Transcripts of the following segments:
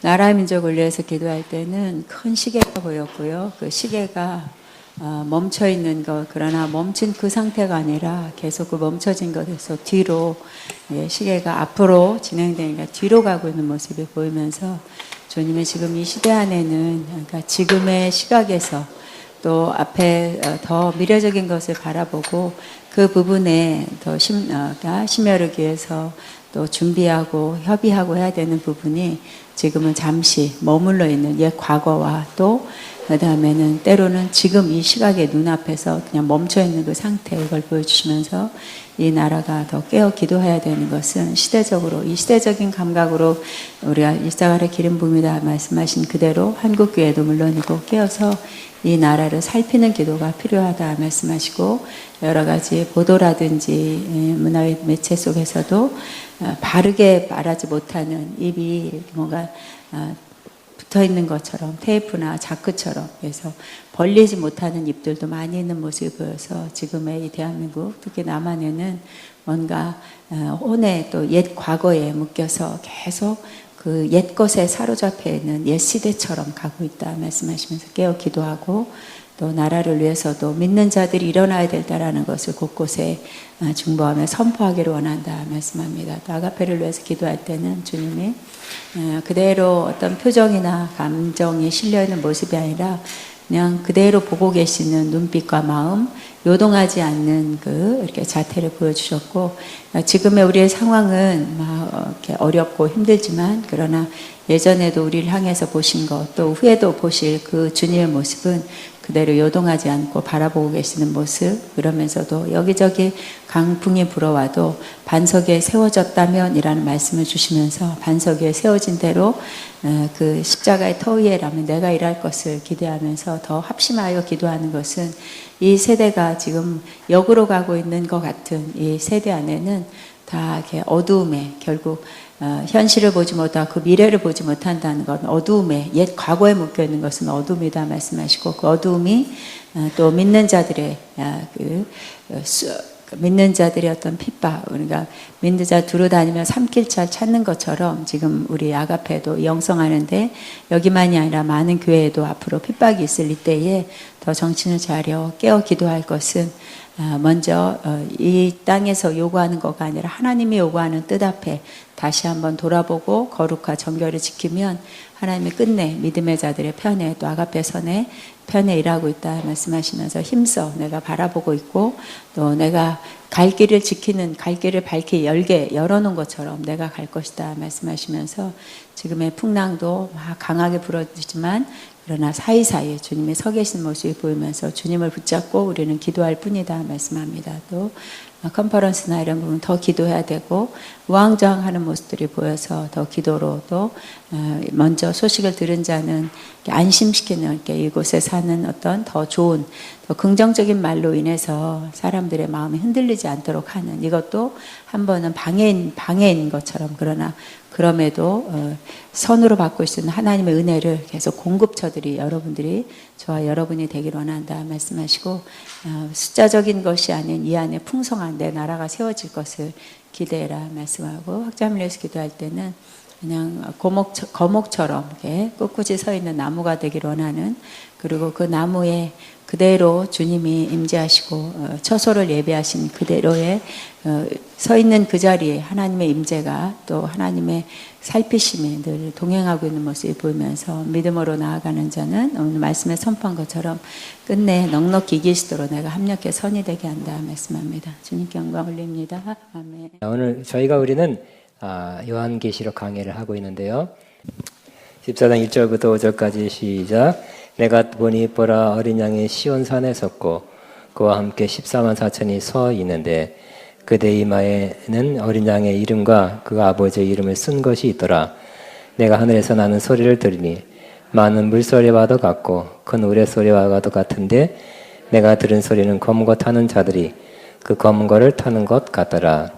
나라 민족을 위해서 기도할 때는 큰 시계가 보였고요. 그 시계가 멈춰 있는 것, 그러나 멈춘 그 상태가 아니라 계속 그 멈춰진 것에서 뒤로, 시계가 앞으로 진행되니까 뒤로 가고 있는 모습이 보이면서 주님은 지금 이 시대 안에는, 그러니까 지금의 시각에서 또 앞에 더 미래적인 것을 바라보고 그 부분에 더 심혈을 기해서 또 준비하고 협의하고 해야 되는 부분이 지금은 잠시 머물러 있는 옛 과거와 또 그 다음에는 때로는 지금 이 시각의 눈앞에서 그냥 멈춰 있는 그 상태, 이걸 보여주시면서 이 나라가 더 깨어 기도해야 되는 것은 시대적으로, 이 시대적인 감각으로 우리가 일사간의 기름 부음이다 말씀하신 그대로 한국교회도 물론이고 깨어서 이 나라를 살피는 기도가 필요하다 말씀하시고, 여러 가지 보도라든지 문화의 매체 속에서도 바르게 말하지 못하는 입이 뭔가 붙어 있는 것처럼, 테이프나 자크처럼 해서 벌리지 못하는 입들도 많이 있는 모습이 보여서 지금의 이 대한민국, 특히 남한에는 뭔가 혼의 또 옛 과거에 묶여서 계속 그 옛 것에 사로잡혀 있는 옛 시대처럼 가고 있다 말씀하시면서 깨어 기도하고, 또 나라를 위해서도 믿는 자들이 일어나야 된다라는 것을 곳곳에 중보하며 선포하기를 원한다 말씀합니다. 또 아가페를 위해서 기도할 때는 주님이 그대로 어떤 표정이나 감정이 실려있는 모습이 아니라 그냥 그대로 보고 계시는 눈빛과 마음, 요동하지 않는 그 이렇게 자태를 보여주셨고, 지금의 우리의 상황은 막 이렇게 어렵고 힘들지만, 그러나 예전에도 우리를 향해서 보신 것, 또 후에도 보실 그 주님의 모습은 그대로 요동하지 않고 바라보고 계시는 모습, 그러면서도 여기저기 강풍이 불어와도 반석 위에 세워졌다면 이라는 말씀을 주시면서 반석 위에 세워진 대로 그 십자가의 터 위에라면 내가 일할 것을 기대하면서 더 합심하여 기도하는 것은, 이 세대가 지금 역으로 가고 있는 것 같은 이 세대 안에는 다 이렇게 어두움에, 결국 현실을 보지 못하고 그 미래를 보지 못한다는 것, 어두움에, 옛 과거에 묶여 있는 것은 어두움이다 말씀하시고, 그 어두움이 또 믿는 자들의 믿는 자들의 어떤 핍박, 우리가 믿는 자 두루 다니며 삼킬자 찾는 것처럼 지금 우리 아가페도 영성하는데 여기만이 아니라 많은 교회에도 앞으로 핍박이 있을 이때에 더 정신을 차려 깨어 기도할 것은, 먼저 이 땅에서 요구하는 것가 아니라 하나님이 요구하는 뜻 앞에 다시 한번 돌아보고 거룩과 정결을 지키면 하나님이 끝내 믿음의 자들의 편에, 또 아가페 선의 편에 일하고 있다 말씀하시면서 힘써 내가 바라보고 있고, 또 내가 갈 길을 지키는, 갈 길을 밝게 열어놓은 것처럼 내가 갈 것이다 말씀하시면서 지금의 풍랑도 막 강하게 불어지지만 그러나 사이사이에 주님이 서 계신 모습이 보이면서 주님을 붙잡고 우리는 기도할 뿐이다 말씀합니다. 또 컨퍼런스나 이런 부분 더 기도해야 되고, 우왕좌왕하는 모습들이 보여서 더 기도로, 또 먼저 소식을 들은 자는 안심시키는, 이렇게 이곳에 사는 어떤 더 좋은, 더 긍정적인 말로 인해서 사람들의 마음이 흔들리지 않도록 하는, 이것도 한 번은 방해인 것처럼, 그러나 그럼에도 선으로 받고 있는 하나님의 은혜를 계속 공급처들이 여러분들이, 저와 여러분이 되길 원한다 말씀하시고, 숫자적인 것이 아닌 이 안에 풍성한 내 나라가 세워질 것을 기대해라 말씀하고, 확장을 위해서 기도할 때는 그냥 거목처럼 이렇게 꿋꿋이 서 있는 나무가 되길 원하는, 그리고 그 나무에 그대로 주님이 임재하시고 처소를 예배하신 그대로의 서 있는 그 자리에 하나님의 임재가, 또 하나님의 살피심이 늘 동행하고 있는 모습이 보이면서 믿음으로 나아가는 자는 오늘 말씀에 선포한 것처럼 끝내 넉넉히 이기시도록 내가 합력해 선이 되게 한다 말씀합니다. 주님께 영광 올립니다. 아멘. 오늘 우리는 요한계시록 강해를 하고 있는데요. 14장 1절부터 5절까지 시작. 내가 보니 보라, 어린 양이 시온산에 섰고 그와 함께 14만 4천이 서 있는데 그대 이마에는 어린 양의 이름과 그 아버지의 이름을 쓴 것이 있더라. 내가 하늘에서 나는 소리를 들으니 많은 물소리와도 같고 큰 우레소리와도 같은데, 내가 들은 소리는 검은 것 타는 자들이 그 검은 것을 타는 것 같더라.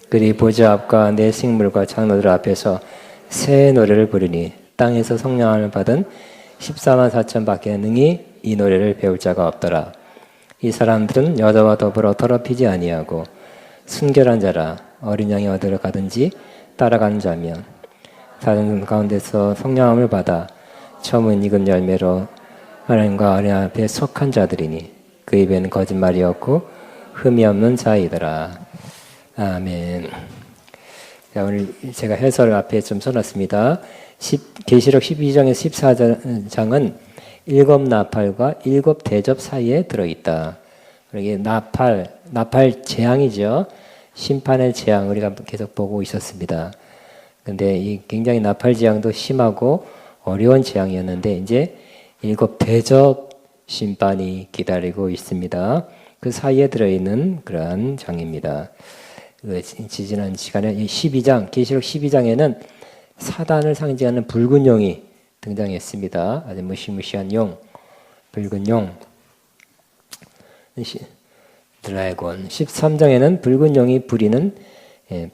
그리 보좌 앞과 내 생물과 장로들 앞에서 새 노래를 부르니 땅에서 성령을 받은 14만 4천 밖에 능히 이 노래를 배울 자가 없더라. 이 사람들은 여자와 더불어 더럽히지 아니하고 순결한 자라, 어린 양이 어디로 가든지 따라가는 자며 다른 가운데서 성령함을 받아 처음은 익은 열매로 하나님과 어린 앞에 속한 자들이니 그 입에는 거짓말이 없고 흠이 없는 자이더라. 아멘. 자, 오늘 제가 해설 앞에 좀 써놨습니다. 계시록 12장에서 14장은 7 나팔과 7 대접 사이에 들어있다. 이게 나팔 재앙이죠. 심판의 재앙 우리가 계속 보고 있었습니다. 근데 이 굉장히 나팔 재앙도 심하고 어려운 재앙이었는데 이제 7 대접 심판이 기다리고 있습니다. 그 사이에 들어있는 그러한 장입니다. 지난 시간에 12장, 계시록 12장에는 사단을 상징하는 붉은 용이 등장했습니다. 아주 무시무시한 용, 붉은 용, 드래곤. 13장에는 붉은 용이 부리는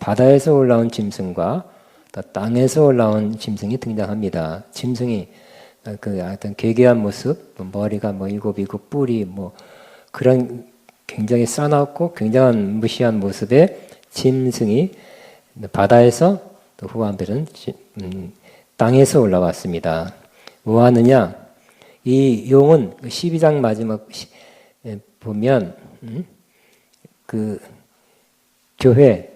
바다에서 올라온 짐승과 또 땅에서 올라온 짐승이 등장합니다. 짐승이 그 어떤 괴괴한 모습, 머리가 뭐 일곱 뿔이 뭐 그런 굉장히 싸납고 굉장한 무시한 모습의 짐승이 바다에서 또 후한별은 땅에서 올라왔습니다. 뭐 하느냐? 이 용은 12장 마지막 보면 그 교회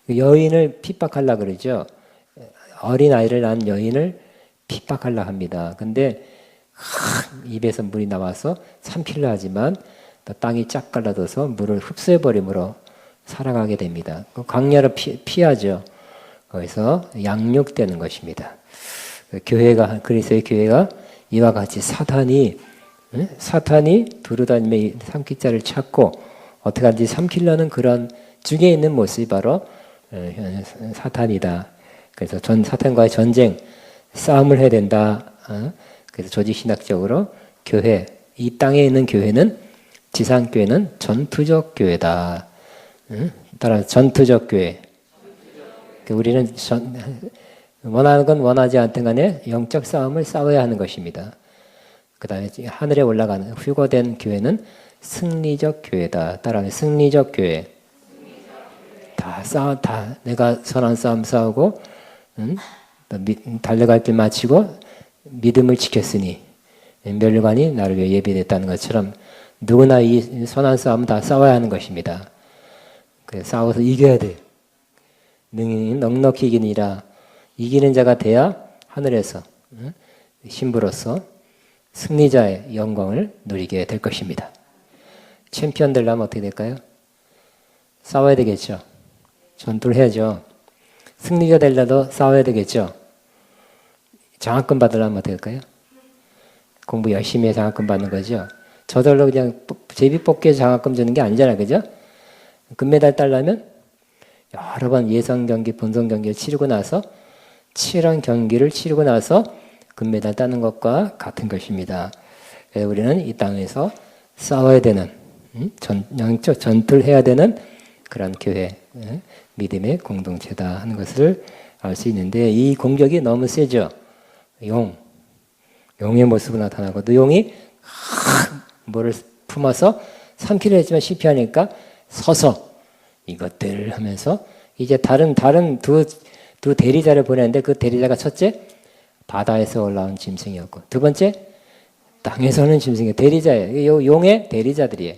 여인을 핍박하려고 그러죠. 어린아이를 낳은 여인을 핍박하려고 합니다. 근데 입에서 물이 나와서 삼키려 하지만 또 땅이 쫙 갈라져서 물을 흡수해버림으로 살아가게 됩니다. 광야를 피하죠. 거기서 양육되는 것입니다. 그리스도의 교회가 이와 같이 사탄이 두루다니며 삼키자를 찾고 어떻게 하든지 삼키려는 그런 중에 있는 모습이 바로 사탄이다. 그래서 사탄과의 전쟁, 싸움을 해야 된다. 그래서 조직신학적으로 교회, 이 땅에 있는 교회는 지상교회는 전투적 교회다. 따라서 전투적 교회. 우리는 원하는 건 원하지 않든 간에 영적 싸움을 싸워야 하는 것입니다. 그 다음에 하늘에 올라가는 휴거된 교회는 승리적 교회다. 따라서 승리적 교회. 다 내가 선한 싸움 싸우고 달려갈 길 마치고 믿음을 지켰으니 멸관이 나를 위해 예비됐다는 것처럼 누구나 이 선한 싸움 다 싸워야 하는 것입니다. 싸워서 이겨야 돼. 능히 넉넉히 이기니라. 이기는 자가 돼야 하늘에서 신부로서 승리자의 영광을 누리게 될 것입니다. 챔피언 되려면 어떻게 될까요? 싸워야 되겠죠. 전투를 해야죠. 승리자 되려도 싸워야 되겠죠. 장학금 받으려면 어떻게 될까요? 공부 열심히 해 장학금 받는 거죠. 저절로 그냥 제비뽑기에 장학금 주는 게 아니잖아요. 그죠? 금메달 따려면 여러 번 예선 경기, 본선 경기를 치르고 나서 치열한 경기를 치르고 나서 금메달 따는 것과 같은 것입니다. 우리는 이 땅에서 싸워야 되는 영적 전투를 해야 되는 그런 교회, 믿음의 공동체다 하는 것을 알 수 있는데 이 공격이 너무 세죠. 용의 모습으로 나타나고 또 용이 뭐를 품어서 삼키려 했지만 실패하니까 서서 이것들 하면서 이제 다른 두 대리자를 보냈는데 그 대리자가 첫째 바다에서 올라온 짐승이었고 두 번째 땅에서 오는 짐승이 대리자예요. 용의 대리자들이에요.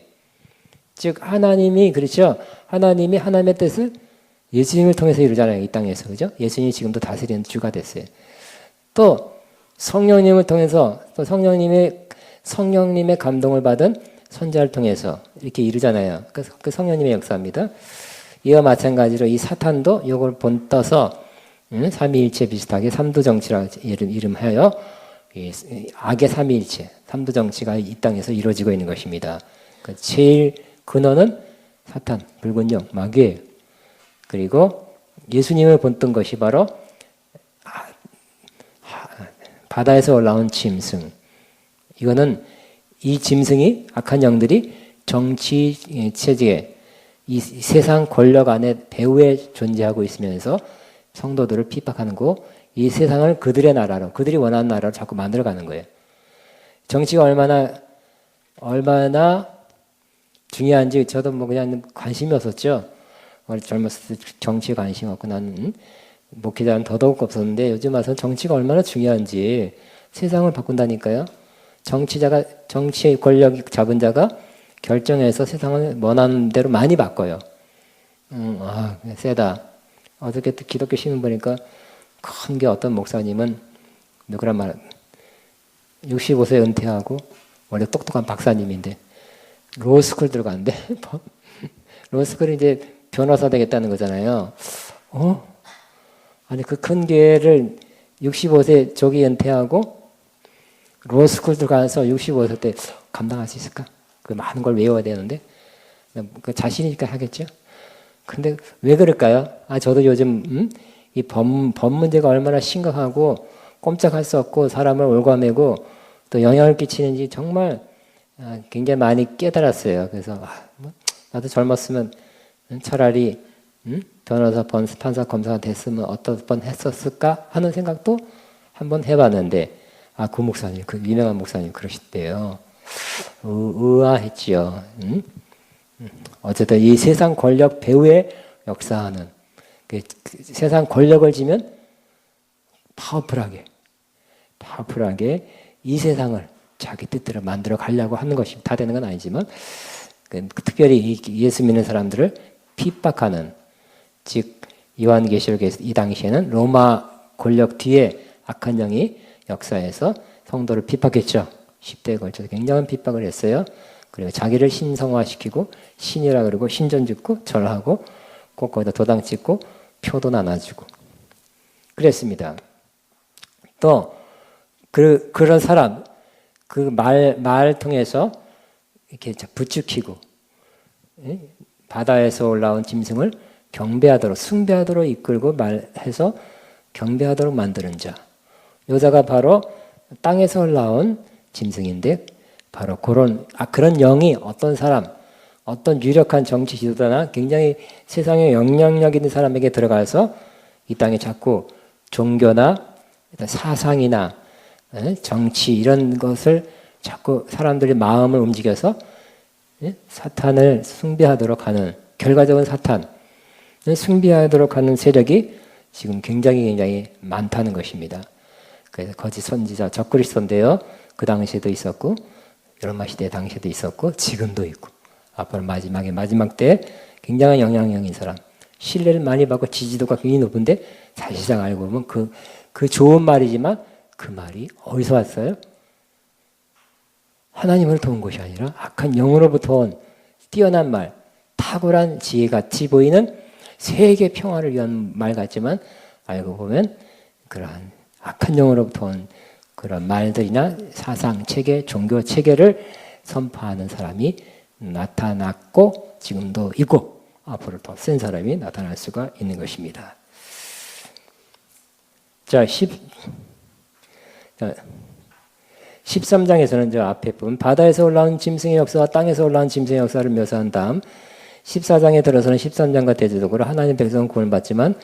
즉 하나님이 그렇죠. 하나님이 하나님의 뜻을 예수님을 통해서 이루잖아요. 이 땅에서 그죠? 예수님이 지금도 다스리는 주가 됐어요. 또 성령님을 통해서 또 성령님의 감동을 받은 선자를 통해서 이렇게 이루잖아요. 그 성령님의 역사입니다. 이와 마찬가지로 이 사탄도 이걸 본떠서 삼위일체 비슷하게 삼두정치라고 이름하여 악의 삼위일체, 삼두정치가 이 땅에서 이루어지고 있는 것입니다. 제일 근원은 사탄, 붉은 영, 마귀예요. 그리고 예수님을 본뜬 것이 바로 바다에서 올라온 짐승. 이거는 이 짐승이 악한 영들이 정치 체제에 이 세상 권력 안에 배후에 존재하고 있으면서 성도들을 핍박하는 거, 이 세상을 그들의 나라로, 그들이 원하는 나라로 자꾸 만들어가는 거예요. 정치가 얼마나 중요한지 저도 뭐 그냥 관심이 없었죠. 젊었을 때 정치에 관심 없고 나는 목회자는 더더욱 없었는데 요즘 와서 정치가 얼마나 중요한지 세상을 바꾼다니까요. 정치 권력 잡은 자가 결정해서 세상을 원하는 대로 많이 바꿔요. 세다. 어저께 기독교 신문 보니까 큰 게 어떤 목사님은 누구란 말 65세 은퇴하고 원래 똑똑한 박사님인데 로스쿨 들어갔는데 로스쿨이 이제 변호사 되겠다는 거잖아요. 아니 그 큰 교회를 65세 조기 은퇴하고 로스쿨 들어가서 65세 때 감당할 수 있을까? 그 많은 걸 외워야 되는데 그 자신이니까 하겠죠. 근데 왜 그럴까요? 저도 요즘 이 법 문제가 얼마나 심각하고 꼼짝할 수 없고 사람을 올가매고 또 영향을 끼치는지 정말 굉장히 많이 깨달았어요. 그래서 나도 젊었으면 차라리 변호사, 판사, 검사가 됐으면 어떤 번 했었을까 하는 생각도 한번 해봤는데 그 목사님, 그 유명한 목사님 그러시대요. 의아했지요. 어쨌든 이 세상 권력 배후에 역사하는 그 세상 권력을 지면 파워풀하게 이 세상을 자기 뜻대로 만들어 가려고 하는 것이 다 되는 건 아니지만 특별히 예수 믿는 사람들을 핍박하는 즉 요한계시록에서 이 당시에는 로마 권력 뒤에 악한 영이 역사에서 성도를 핍박했죠. 10대에 걸쳐서 굉장한 핍박을 했어요. 그리고 자기를 신성화시키고 신이라 그러고 신전 짓고 절하고 꼭 거기다 도당 찍고 표도 나눠주고 그랬습니다. 또 그런 사람 그 말 통해서 이렇게 부추기고 바다에서 올라온 짐승을 경배하도록 숭배하도록 이끌고 말해서 경배하도록 만드는 자. 여자가 바로 땅에서 올라온 짐승인데 바로 그런 영이 어떤 사람, 어떤 유력한 정치 지도자나 굉장히 세상에 영향력 있는 사람에게 들어가서 이 땅에 자꾸 종교나 사상이나 정치 이런 것을 자꾸 사람들의 마음을 움직여서 사탄을 숭배하도록 하는 결과적인 사탄, 숭배하도록 하는 세력이 지금 굉장히 많다는 것입니다. 그래서 거짓 선지자 적그리스도인데요. 그 당시에도 있었고 로마 시대 당시에도 있었고 지금도 있고 앞으로 마지막 때 굉장한 영향력 있는 사람 신뢰를 많이 받고 지지도가 굉장히 높은데 사실상 알고 보면 그 좋은 말이지만 그 말이 어디서 왔어요? 하나님으로부터 온 것이 아니라 악한 영으로부터 온 뛰어난 말, 탁월한 지혜같이 보이는 세계 평화를 위한 말 같지만 알고 보면 그러한 악한 영으로부터 온 그런 말들이나 사상, 체계, 종교 체계를 선포하는 사람이 나타났고 지금도 있고 앞으로 더 센 사람이 나타날 수가 있는 것입니다. 자, 13장에서는 저 앞에 보면 바다에서 올라온 짐승의 역사와 땅에서 올라온 짐승의 역사를 묘사한 다음 14장에 들어서는 13장과 대조적으로 하나님 백성은 구원을 받지만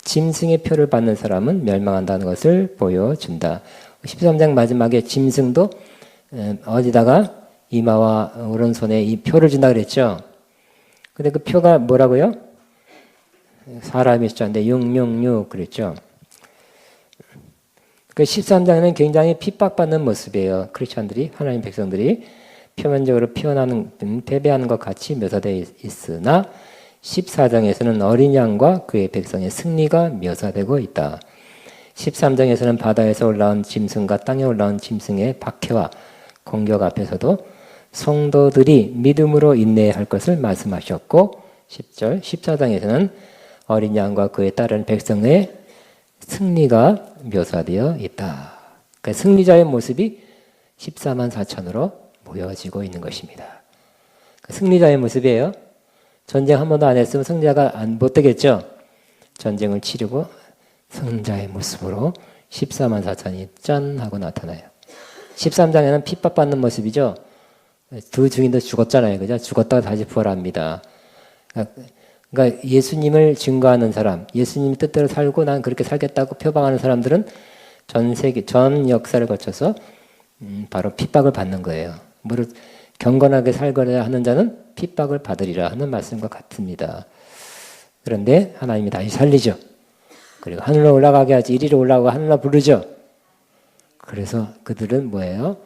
짐승의 표를 받는 사람은 멸망한다는 것을 보여준다. 13장 마지막에 짐승도 어디다가 이마와 오른손에 이 표를 준다 그랬죠. 근데 그 표가 뭐라고요? 사람이 숫자인데 666 그랬죠. 그 13장에는 굉장히 핍박받는 모습이에요. 크리스천들이 하나님 백성들이 표면적으로 패배하는 것 같이 묘사되어 있으나 14장에서는 어린 양과 그의 백성의 승리가 묘사되고 있다. 13장에서는 바다에서 올라온 짐승과 땅에 올라온 짐승의 박해와 공격 앞에서도 성도들이 믿음으로 인내할 것을 말씀하셨고 10절 14장에서는 어린 양과 그에 따른 백성의 승리가 묘사되어 있다. 그 승리자의 모습이 14만 4천으로 모여지고 있는 것입니다. 그 승리자의 모습이에요. 전쟁 한 번도 안 했으면 승리자가 못 되겠죠. 전쟁을 치르고 승자의 모습으로 14만 4천이 짠 하고 나타나요. 13장에는 핍박받는 모습이죠. 두 증인도 죽었잖아요. 그죠? 죽었다가 다시 부활합니다. 그러니까 예수님을 증거하는 사람, 예수님 뜻대로 살고 난 그렇게 살겠다고 표방하는 사람들은 전 역사를 거쳐서 바로 핍박을 받는 거예요. 무릇 경건하게 살고자 하는 자는 핍박을 받으리라 하는 말씀과 같습니다. 그런데 하나님이 다시 살리죠. 그리고 하늘로 올라가게 하지 이리로 올라가고 하늘로 부르죠. 그래서 그들은 뭐예요?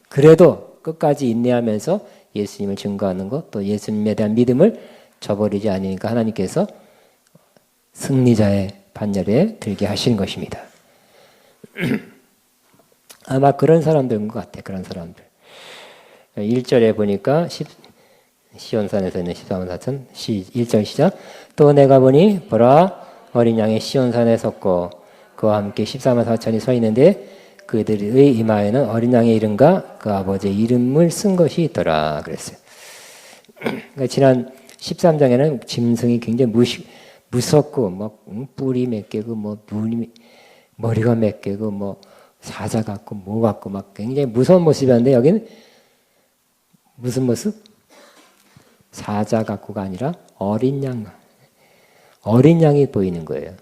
그래도 끝까지 인내하면서 예수님을 증거하는 것, 또 예수님에 대한 믿음을 저버리지 않으니까 하나님께서 승리자의 반열에 들게 하시는 것입니다. 아마 그런 사람들인 것 같아요. 그런 사람들. 1절에 보니까 시온산에서 있는 14만 4천 1절 시작. 또 내가 보니 보라 어린 양이 시온산에 섰고 그와 함께 14만 4천이 서 있는데 그들의 이마에는 어린 양의 이름과 그 아버지의 이름을 쓴 것이 있더라 그랬어요. 그러니까 지난 13장에는 짐승이 굉장히 무섭고 뭐 뿔이 몇 개고 뭐 머리가 몇 개고 뭐 사자 같고 뭐 같고 막 굉장히 무서운 모습이었는데 여기는 무슨 모습? 사자 같고가 아니라 어린 양이 보이는 거예요.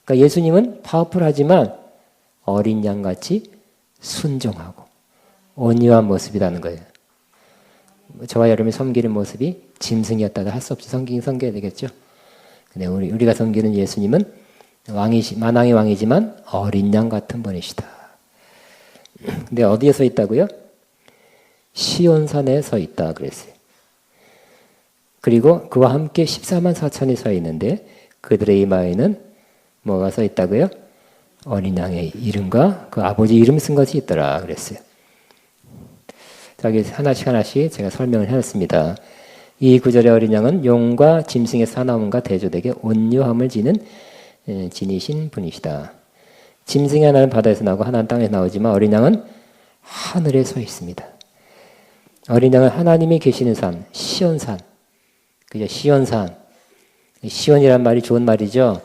그러니까 예수님은 파워풀하지만 어린 양같이 순종하고 온유한 모습이라는 거예요. 저와 여러분이 섬기는 모습이 짐승이었다고 할 수 없이 섬겨야 되겠죠. 근데 우리가 섬기는 예수님은 만왕의 왕이지만 어린 양 같은 분이시다. 근데 어디에 서 있다고요? 시온산에 서 있다 그랬어요. 그리고 그와 함께 14만 4천이 서 있는데 그들의 이마에는 뭐가 서 있다고요? 어린 양의 이름과 그 아버지 이름 쓴 것이 있더라 그랬어요. 자, 여기 하나씩 제가 설명을 해놨습니다. 이 구절의 어린 양은 용과 짐승의 사나움과 대조되게 온유함을 지니신 분이시다. 짐승이 하나는 바다에서 나오고 하나는 땅에서 나오지만 어린 양은 하늘에 서 있습니다. 어린 양은 하나님이 계시는 산, 시온산. 그죠? 시온산. 시온이란 말이 좋은 말이죠.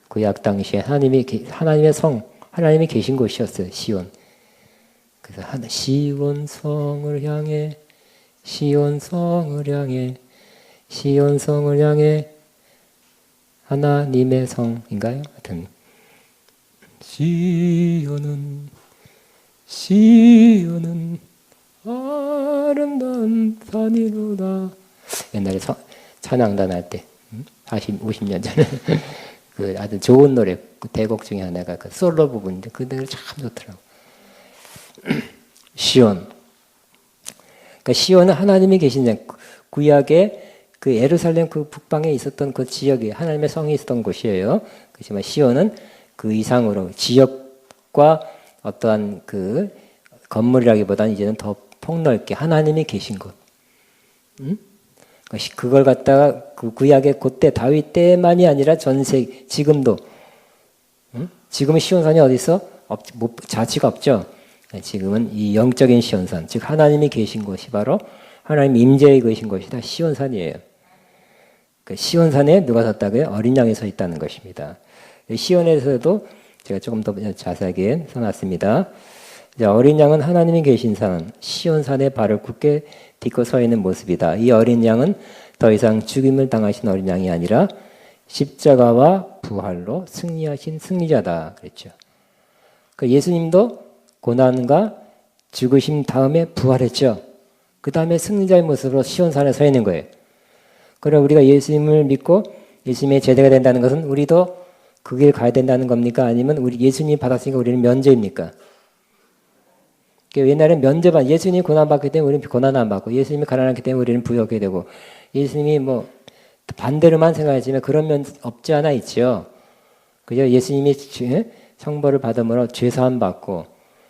구약 당시에 하나님의 성, 하나님이 계신 곳이었어요. 시온. 그래서 시온성을 향해, 시온성을 향해, 시온성을 향해 하나님의 성인가요? 하여튼 시온은 아름다운 산이로다. 옛날에 찬양단 할 때 50년 전에 그 아주 좋은 노래 그 대곡 중에 하나가 그 솔로 부분인데 그 노래 참 좋더라고. 시온. 그러니까 시온은 하나님이 계신 장. 구약에 그 예루살렘 그 북방에 있었던 그 지역이 하나님의 성이 있었던 곳이에요. 그렇지만 시온은 그 이상으로 지역과 어떠한 그 건물이라기보다는 이제는 더 폭넓게 하나님이 계신 곳. 그걸 갖다가 그 구약의 그때 다윗 때만이 아니라 전세 지금도 지금은 시온산이 어디 있어? 자치가 없죠. 지금은 이 영적인 시온산, 즉 하나님이 계신 곳이 바로 하나님 임재에 계신 곳이다. 시온산이에요. 그 시온산에 누가 섰다고요? 어린 양이 서 있다는 것입니다. 시온에서도 제가 조금 더 자세하게 써놨습니다. 어린 양은 하나님이 계신 산, 시온산에 발을 굳게 딛고 서 있는 모습이다. 이 어린 양은 더 이상 죽임을 당하신 어린 양이 아니라 십자가와 부활로 승리하신 승리자다. 그랬죠. 그 예수님도 고난과 죽으심 다음에 부활했죠. 그 다음에 승리자의 모습으로 시온산에 서 있는 거예요. 그럼 우리가 예수님을 믿고 예수님의 제자가 된다는 것은 우리도 그 길 가야 된다는 겁니까? 아니면 우리 예수님이 받았으니까 우리는 면제입니까? 옛날에는 면제반, 예수님이 고난받기 때문에 우리는 고난 안 받고, 예수님이 가난하기 때문에 우리는 부유하게 되고, 예수님이 뭐 반대로만 생각하지만 그런 면 없지 않아 있죠. 그죠? 예수님이 형벌을 받음으로 죄사함 받고,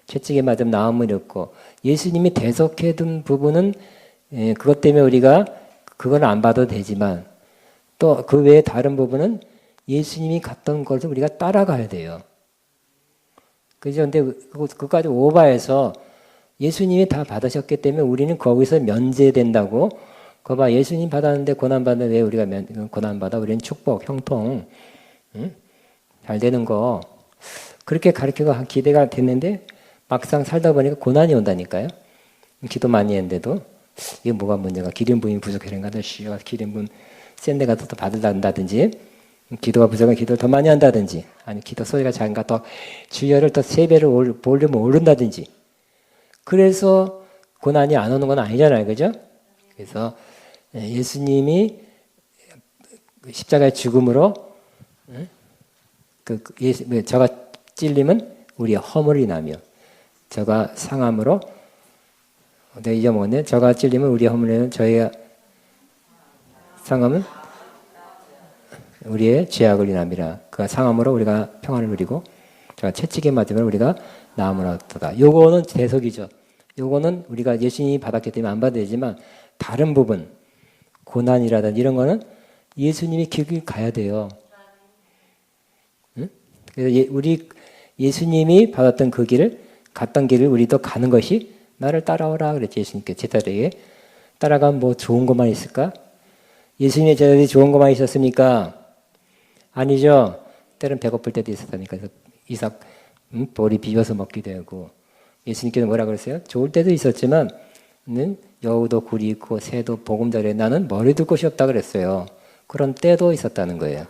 채찍에 맞으면 나음을 얻고, 예수님이 대속해둔 부분은 그것 때문에 우리가 그건 안 봐도 되지만, 또 그 외에 다른 부분은 예수님이 갔던 것을 우리가 따라가야 돼요. 그죠? 근데 그까지 오바해서 예수님이 다 받으셨기 때문에 우리는 거기서 면제된다고. 그거 봐, 예수님 받았는데 고난받는데 왜 우리가 고난받아? 우리는 축복, 형통, 잘 되는 거. 그렇게 가르치고 기대가 됐는데 막상 살다 보니까 고난이 온다니까요. 기도 많이 했는데도 이게 뭐가 문제가? 기름 부음이 부족해서인가? 기름 부음 센 데 가서 더 받으란다든지, 기도가 부족한 기도를 더 많이 한다든지, 아니 기도 소리가 작은가 더 주여를 더 3배로 볼륨을 오른다든지. 그래서 고난이 안 오는 건 아니잖아요. 그죠? 그래서 예수님이 십자가의 죽음으로 저가 찔림은 우리의 허물을 인하며 저가 상함으로 내가 잊어먹었네. 저가 찔림은 우리의 허물을 인하며 저희가 상함은 우리의 죄악을 인함이라. 그가 상함으로 우리가 평안을 누리고 저가 채찍에 맞으면 우리가 나음을 얻었다. 요거는 대속이죠. 요거는 우리가 예수님이 받았기 때문에 안 받아야 되지만 다른 부분 고난이라든지 이런 거는 예수님이 길 가야 돼요. 응? 그래서 우리 예수님이 받았던 그 길을 갔던 길을 우리도 가는 것이 나를 따라오라 그랬지 예수님께 제자들에게. 따라가면 뭐 좋은 것만 있을까? 예수님의 제자들이 좋은 것만 있었습니까? 아니죠. 때는 배고플 때도 있었다니까. 그래서 이삭 보리 비벼서 먹기도 하고 예수님께서 뭐라 그랬어요? 좋을 때도 있었지만 여우도 굴이 있고 새도 보금자리에 나는 머리 둘 곳이 없다 그랬어요. 그런 때도 있었다는 거예요.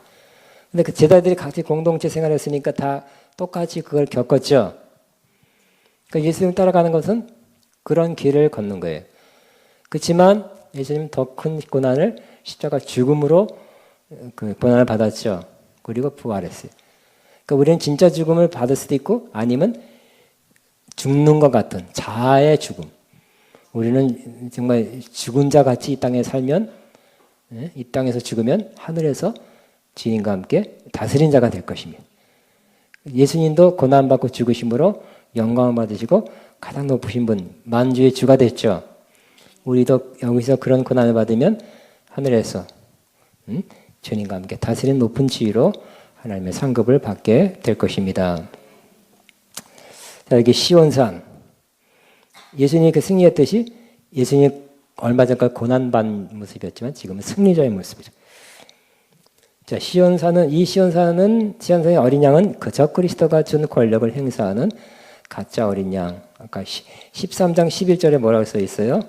근데 그 제자들이 같이 공동체 생활했으니까 다 똑같이 그걸 겪었죠. 그러니까 예수님 따라가는 것은 그런 길을 걷는 거예요. 그렇지만 예수님 더 큰 고난을 십자가 죽음으로 그 고난을 받았죠. 그리고 부활했어요. 그러니까 우리는 진짜 죽음을 받을 수도 있고 아니면 죽는 것 같은 자아의 죽음. 우리는 정말 죽은 자 같이 이 땅에 살면 이 땅에서 죽으면 하늘에서 주님과 함께 다스린 자가 될 것입니다. 예수님도 고난받고 죽으심으로 영광을 받으시고 가장 높으신 분 만주의 주가 됐죠. 우리도 여기서 그런 고난을 받으면 하늘에서 주님과 함께 다스린 높은 지위로 하나님의 상급을 받게 될 것입니다. 자, 여기 시온산. 예수님이 그 승리했듯이 예수님이 얼마 전까지 고난받는 모습이었지만 지금은 승리자의 모습이죠. 자, 시온산의 어린 양은 그저 그리스도가 준 권력을 행사하는 가짜 어린 양. 아까 13장 11절에 뭐라고 써 있어요?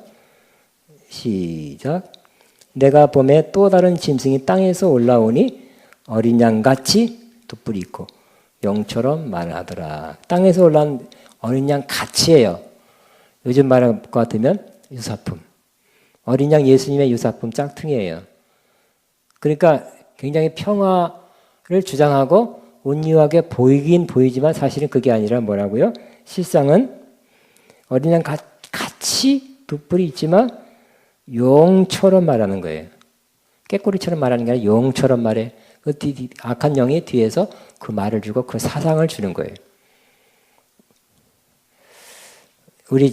시작. 내가 봄에 또 다른 짐승이 땅에서 올라오니 어린 양같이 돛뿔이 있고 용처럼 말하더라. 땅에서 올라온 어린 양 같이예요. 요즘 말할 것 같으면 유사품. 어린 양 예수님의 유사품 짝퉁이에요. 그러니까 굉장히 평화를 주장하고 온유하게 보이긴 보이지만 사실은 그게 아니라 뭐라고요? 실상은 어린 양 같이 돛뿔이 있지만 용처럼 말하는 거예요. 깨꼬리처럼 말하는 게 아니라 용처럼 말해. 그 악한 영이 뒤에서 그 말을 주고 그 사상을 주는 거예요. 우리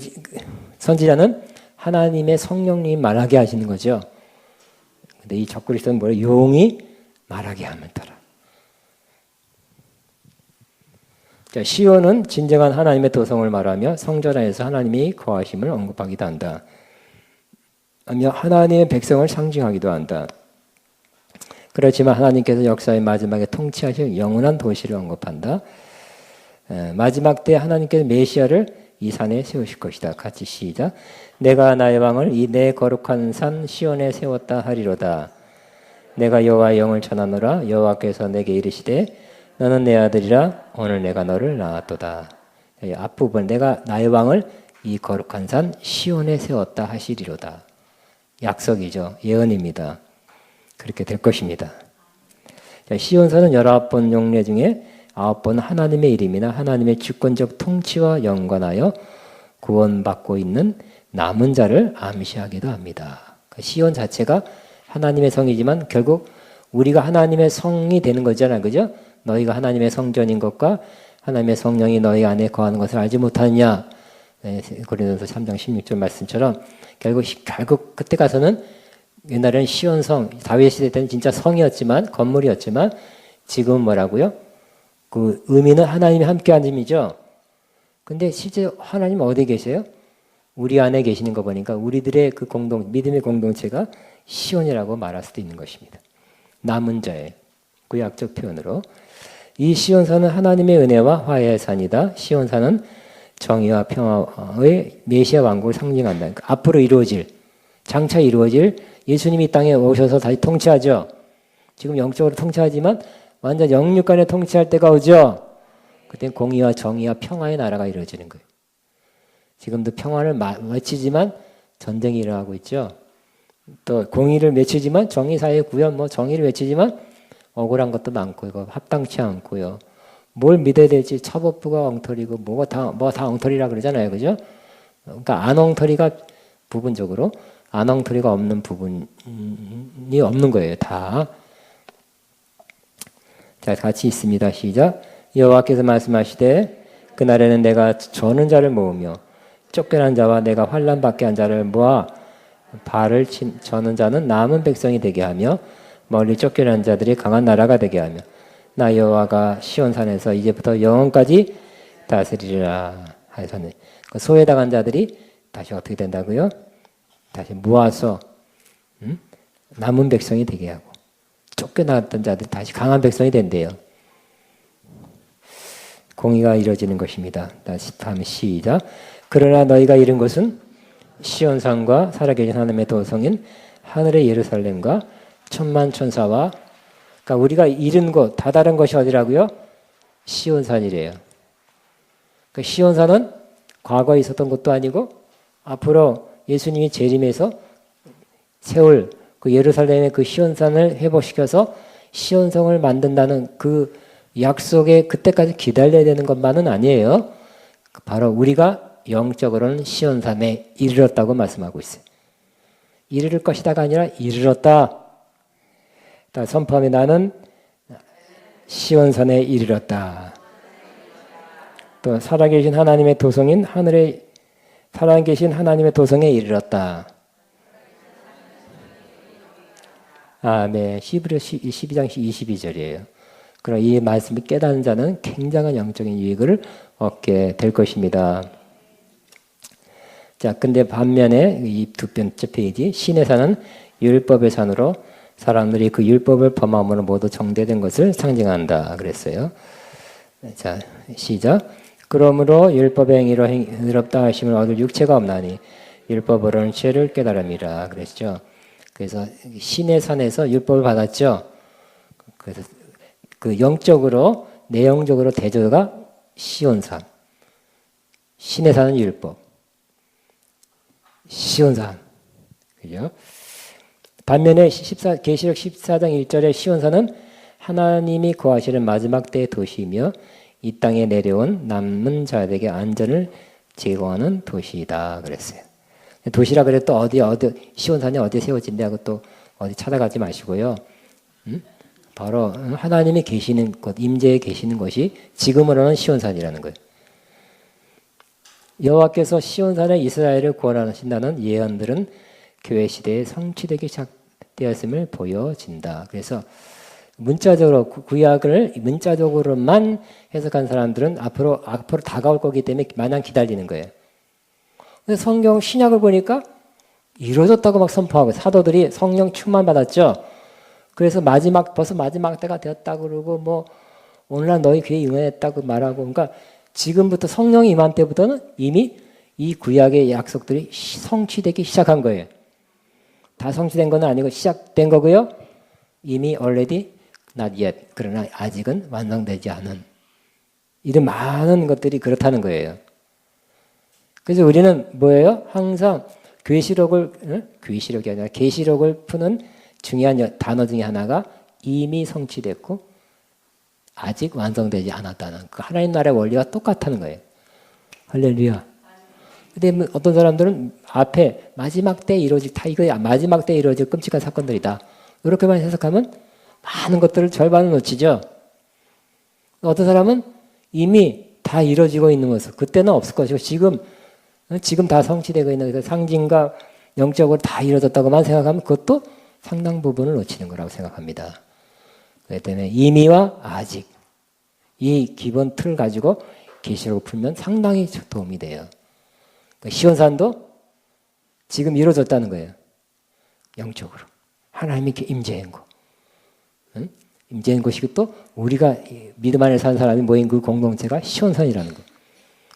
선지자는 하나님의 성령님이 말하게 하시는 거죠. 근데 이 적그리스도는 뭐예요? 용이 말하게 하면 따라. 자, 시온은 진정한 하나님의 도성을 말하며 성전 안에서 하나님이 거하심을 언급하기도 한다. 아니면 하나님의 백성을 상징하기도 한다. 그렇지만 하나님께서 역사의 마지막에 통치하실 영원한 도시를 언급한다. 마지막 때 하나님께서 메시아를 이 산에 세우실 것이다. 같이 시작. 내가 나의 왕을 이 내 거룩한 산 시온에 세웠다 하리로다. 내가 여호와의 영을 전하노라. 여호와께서 내게 이르시되 너는 내 아들이라 오늘 내가 너를 낳았도다. 앞부분 내가 나의 왕을 이 거룩한 산 시온에 세웠다 하시리로다. 약속이죠. 예언입니다. 그렇게 될 것입니다. 시온산은 19번 용례 중에 9번 하나님의 이름이나 하나님의 주권적 통치와 연관하여 구원받고 있는 남은 자를 암시하기도 합니다. 시온 자체가 하나님의 성이지만 결국 우리가 하나님의 성이 되는 거잖아요. 그죠? 너희가 하나님의 성전인 것과 하나님의 성령이 너희 안에 거하는 것을 알지 못하느냐. 고린도서 3장 16절 말씀처럼 결국 그때 가서는 옛날에는 시온성, 다윗 시대 때는 진짜 성이었지만 건물이었지만 지금은 뭐라고요? 그 의미는 하나님이 함께 앉음이죠. 근데 실제 하나님 어디 계세요? 우리 안에 계시는 거 보니까 우리들의 그 믿음의 공동체가 시온이라고 말할 수도 있는 것입니다. 남은 자의 구약적 표현으로 이 시온산은 하나님의 은혜와 화해의 산이다. 시온산은 정의와 평화의 메시아 왕국을 상징한다. 그러니까 앞으로 이루어질, 장차 이루어질 예수님이 이 땅에 오셔서 다시 통치하죠. 지금 영적으로 통치하지만 완전 영육간에 통치할 때가 오죠. 그땐 공의와 정의와 평화의 나라가 이루어지는 거예요. 지금도 평화를 외치지만 전쟁이 일어나고 있죠. 또 공의를 외치지만 정의, 사회, 구현, 정의를 외치지만 억울한 것도 많고 이거 합당치 않고요. 뭘 믿어야 될지 처법부가 엉터리고 뭐 다 엉터리라 그러잖아요. 그죠? 그러니까 안 엉터리가 부분적으로 안 엉터리가 없는 부분이 없는 거예요. 다. 자, 같이 있습니다. 시작. 여호와께서 말씀하시되 그날에는 내가 저는 자를 모으며 쫓겨난 자와 내가 환난 받게 한 자를 모아 발을 저는 자는 남은 백성이 되게 하며 멀리 쫓겨난 자들이 강한 나라가 되게 하며 나 여호와가 시온산에서 이제부터 영원까지 다스리리라 하여서는 소외당한 자들이 다시 어떻게 된다고요? 다시 모아서 남은 백성이 되게 하고 쫓겨나갔던 자들이 다시 강한 백성이 된대요. 공의가 이루어지는 것입니다. 다시 다음 시작. 그러나 너희가 잃은 것은 시온산과 살아계신 하나님의 도성인 하늘의 예루살렘과 천만 천사와 그러니까 우리가 잃은 것, 다다른 것이 어디라고요? 시온산이래요. 그 시온산은 과거에 있었던 것도 아니고 앞으로 예수님이 재림해서 세울 그 예루살렘의 그 시온산을 회복시켜서 시온성을 만든다는 그 약속에 그때까지 기다려야 되는 것만은 아니에요. 바로 우리가 영적으로는 시온산에 이르렀다고 말씀하고 있어요. 이르를 것이다가 아니라 이르렀다. 선포하면 나는 시온산에 이르렀다. 또 살아계신 하나님의 도성인 하늘에 살아계신 하나님의 도성에 이르렀다. 네. 히브리서 12장 22절이에요. 그럼 이 말씀을 깨닫는 자는 굉장한 영적인 유익을 얻게 될 것입니다. 자, 근데 반면에 이 두 번째 페이지 신의 산은 율법의 산으로 사람들이 그 율법을 범함으로 모두 정죄된 것을 상징한다 그랬어요. 자, 시작. 그러므로 율법의 행위로 의롭다 하심을 얻을 육체가 없나니 율법으로는 죄를 깨달음이라 그랬죠. 그래서 신의 산에서 율법을 받았죠. 그래서 그 영적으로 내용적으로 대조가 시온산. 신의 산은 율법. 시온산. 그죠? 반면에 계시록 14장 1절의 시온산은 하나님이 거하시는 마지막 때의 도시이며 이 땅에 내려온 남은 자들에게 안전을 제공하는 도시이다 그랬어요. 도시라 그래 또 어디 시온산이 어디 세워진다고 또 어디 찾아가지 마시고요. 바로 하나님이 계시는 곳, 임재에 계시는 것이 지금으로는 시온산이라는 거예요. 여호와께서 시온산에 이스라엘을 구원하신다는 예언들은 교회 시대에 성취되기 시작되었음을 보여진다. 그래서 문자적으로 구약을 문자적으로만 해석한 사람들은 앞으로 다가올 거기 때문에 마냥 기다리는 거예요. 근데 성경 신약을 보니까 이루어졌다고 막 선포하고 사도들이 성령 충만 받았죠. 그래서 벌써 마지막 때가 되었다 그러고 뭐 오늘날 너희 귀에 응하였다고 말하고 그러니까 지금부터 성령이 임한 때부터는 이미 이 구약의 약속들이 성취되기 시작한 거예요. 다 성취된 건 아니고 시작된 거고요. 이미 already not yet. 그러나 아직은 완성되지 않은 이런 많은 것들이 그렇다는 거예요. 그래서 우리는 뭐예요? 항상 계시록이 아니라 계시록을 푸는 중요한 단어 중에 하나가 이미 성취됐고 아직 완성되지 않았다는 그 하나님 나라의 원리가 똑같다는 거예요. 할렐루야. 근데 어떤 사람들은 앞에 마지막 때 이루어질 다 이거 마지막 때 이루어질 끔찍한 사건들이다. 이렇게만 해석하면 많은 것들을 절반을 놓치죠. 어떤 사람은 이미 다 이루어지고 있는 모습 그때는 없을 것이고 지금 다 성취되고 있는 상징과 영적으로 다 이루어졌다고만 생각하면 그것도 상당 부분을 놓치는 거라고 생각합니다. 그렇기 때문에 이미와 아직 이 기본 틀을 가지고 계시록을 풀면 상당히 도움이 돼요. 시온산도 지금 이루어졌다는 거예요. 영적으로. 하나님이 임재한 거. 응? 임재한 것이고 또 우리가 믿음 안에 사는 사람이 모인 그 공동체가 시온산이라는 거.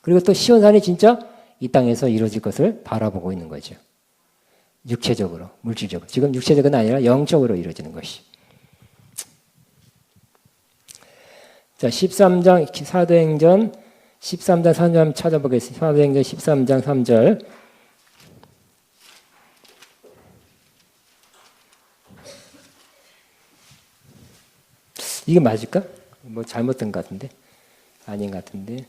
그리고 또 시온산이 진짜 이 땅에서 이루어질 것을 바라보고 있는 거죠. 육체적으로, 물질적으로. 지금 육체적은 아니라 영적으로 이루어지는 것이. 자, 13장 사도행전 13장 3절 한번 찾아보겠습니다. 사도행전 13장 3절. 이게 맞을까? 뭐 잘못된 것 같은데? 아닌 것 같은데?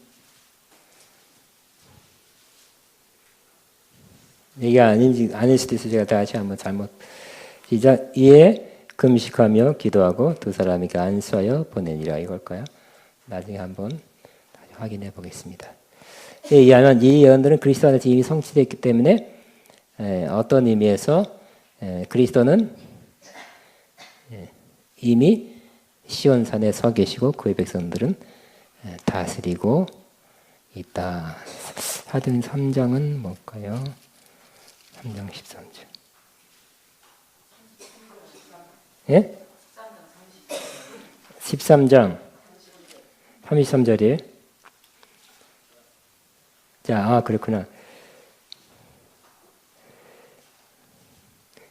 이게 아닐 수도 있어. 제가 다시 한번 잘못. 시작. 이에 금식하며 기도하고 두 사람에게 안수하여 보내니라 이걸까요? 나중에 한번 다시 확인해 보겠습니다. 이 예언들은 그리스도 안에서 이미 성취되었기 때문에 어떤 의미에서 그리스도는 이미 시온산에 서 계시고 그의 백성들은 다스리고 있다. 사도행 3장은 뭘까요? 3장 13절. 예? 13장 33절이에요. 자, 그렇구나.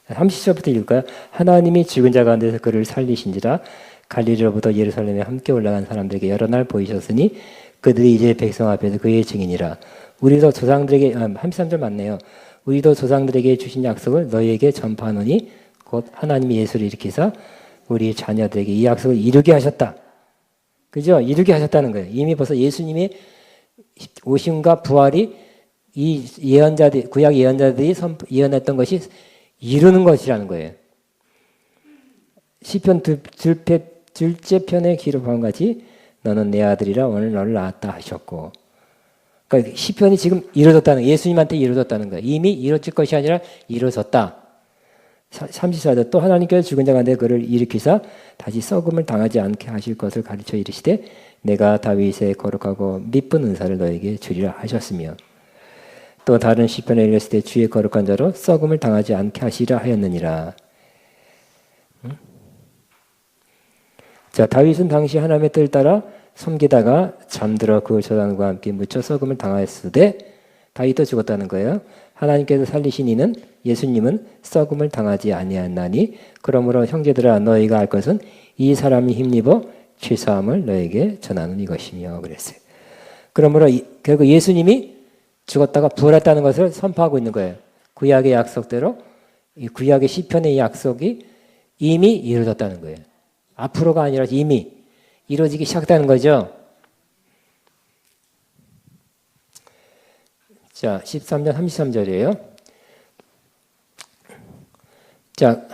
30절부터 읽을까요? 하나님이 죽은 자 가운데서 그를 살리신지라 갈릴리로부터 예루살렘에 함께 올라간 사람들에게 여러 날 보이셨으니 그들이 이제 백성 앞에서 그의 증인이라. 우리도 조상들에게 33절 맞네요. 우리도 조상들에게 주신 약속을 너희에게 전파하노니 곧 하나님이 예수를 일으키사 우리 자녀들에게 이 약속을 이루게 하셨다. 그죠? 이루게 하셨다는 거예요. 이미 벌써 예수님의 오심과 부활이 이 예언자들, 구약 예언자들이 예언했던 것이 이루는 것이라는 거예요. 시편 둘째 편에 기록한 같이 너는 내 아들이라 오늘 너를 낳았다 하셨고, 그러니까 시편이 지금 이루어졌다는 거예요. 예수님한테 이루어졌다는 거예요. 이미 이루어질 것이 아니라 이루어졌다. 34절 또 하나님께서 죽은 자 가운데 그를 일으키사 다시 썩음을 당하지 않게 하실 것을 가르쳐 이르시되 내가 다윗의 거룩하고 미쁜 은사를 너에게 주리라 하셨으며 또 다른 시편에 읽었을 때 주의 거룩한 자로 썩음을 당하지 않게 하시라 하였느니라. 자, 다윗은 당시 하나님의 뜻을 따라 섬기다가 잠들어 그 조상과 함께 묻혀 썩음을 당하였으되 다윗도 죽었다는 거예요. 하나님께서 살리신 이는 예수님은 썩음을 당하지 아니하나니 그러므로 형제들아 너희가 알 것은 이 사람이 힘입어 죄사함을 너에게 전하는 이것이며 그랬어요. 그러므로 결국 예수님이 죽었다가 부활했다는 것을 선포하고 있는 거예요. 구약의 약속대로 이 구약의 시편의 약속이 이미 이루어졌다는 거예요. 앞으로가 아니라 이미 이루어지기 시작했다는 거죠. 자, 13장 33절이에요. 자,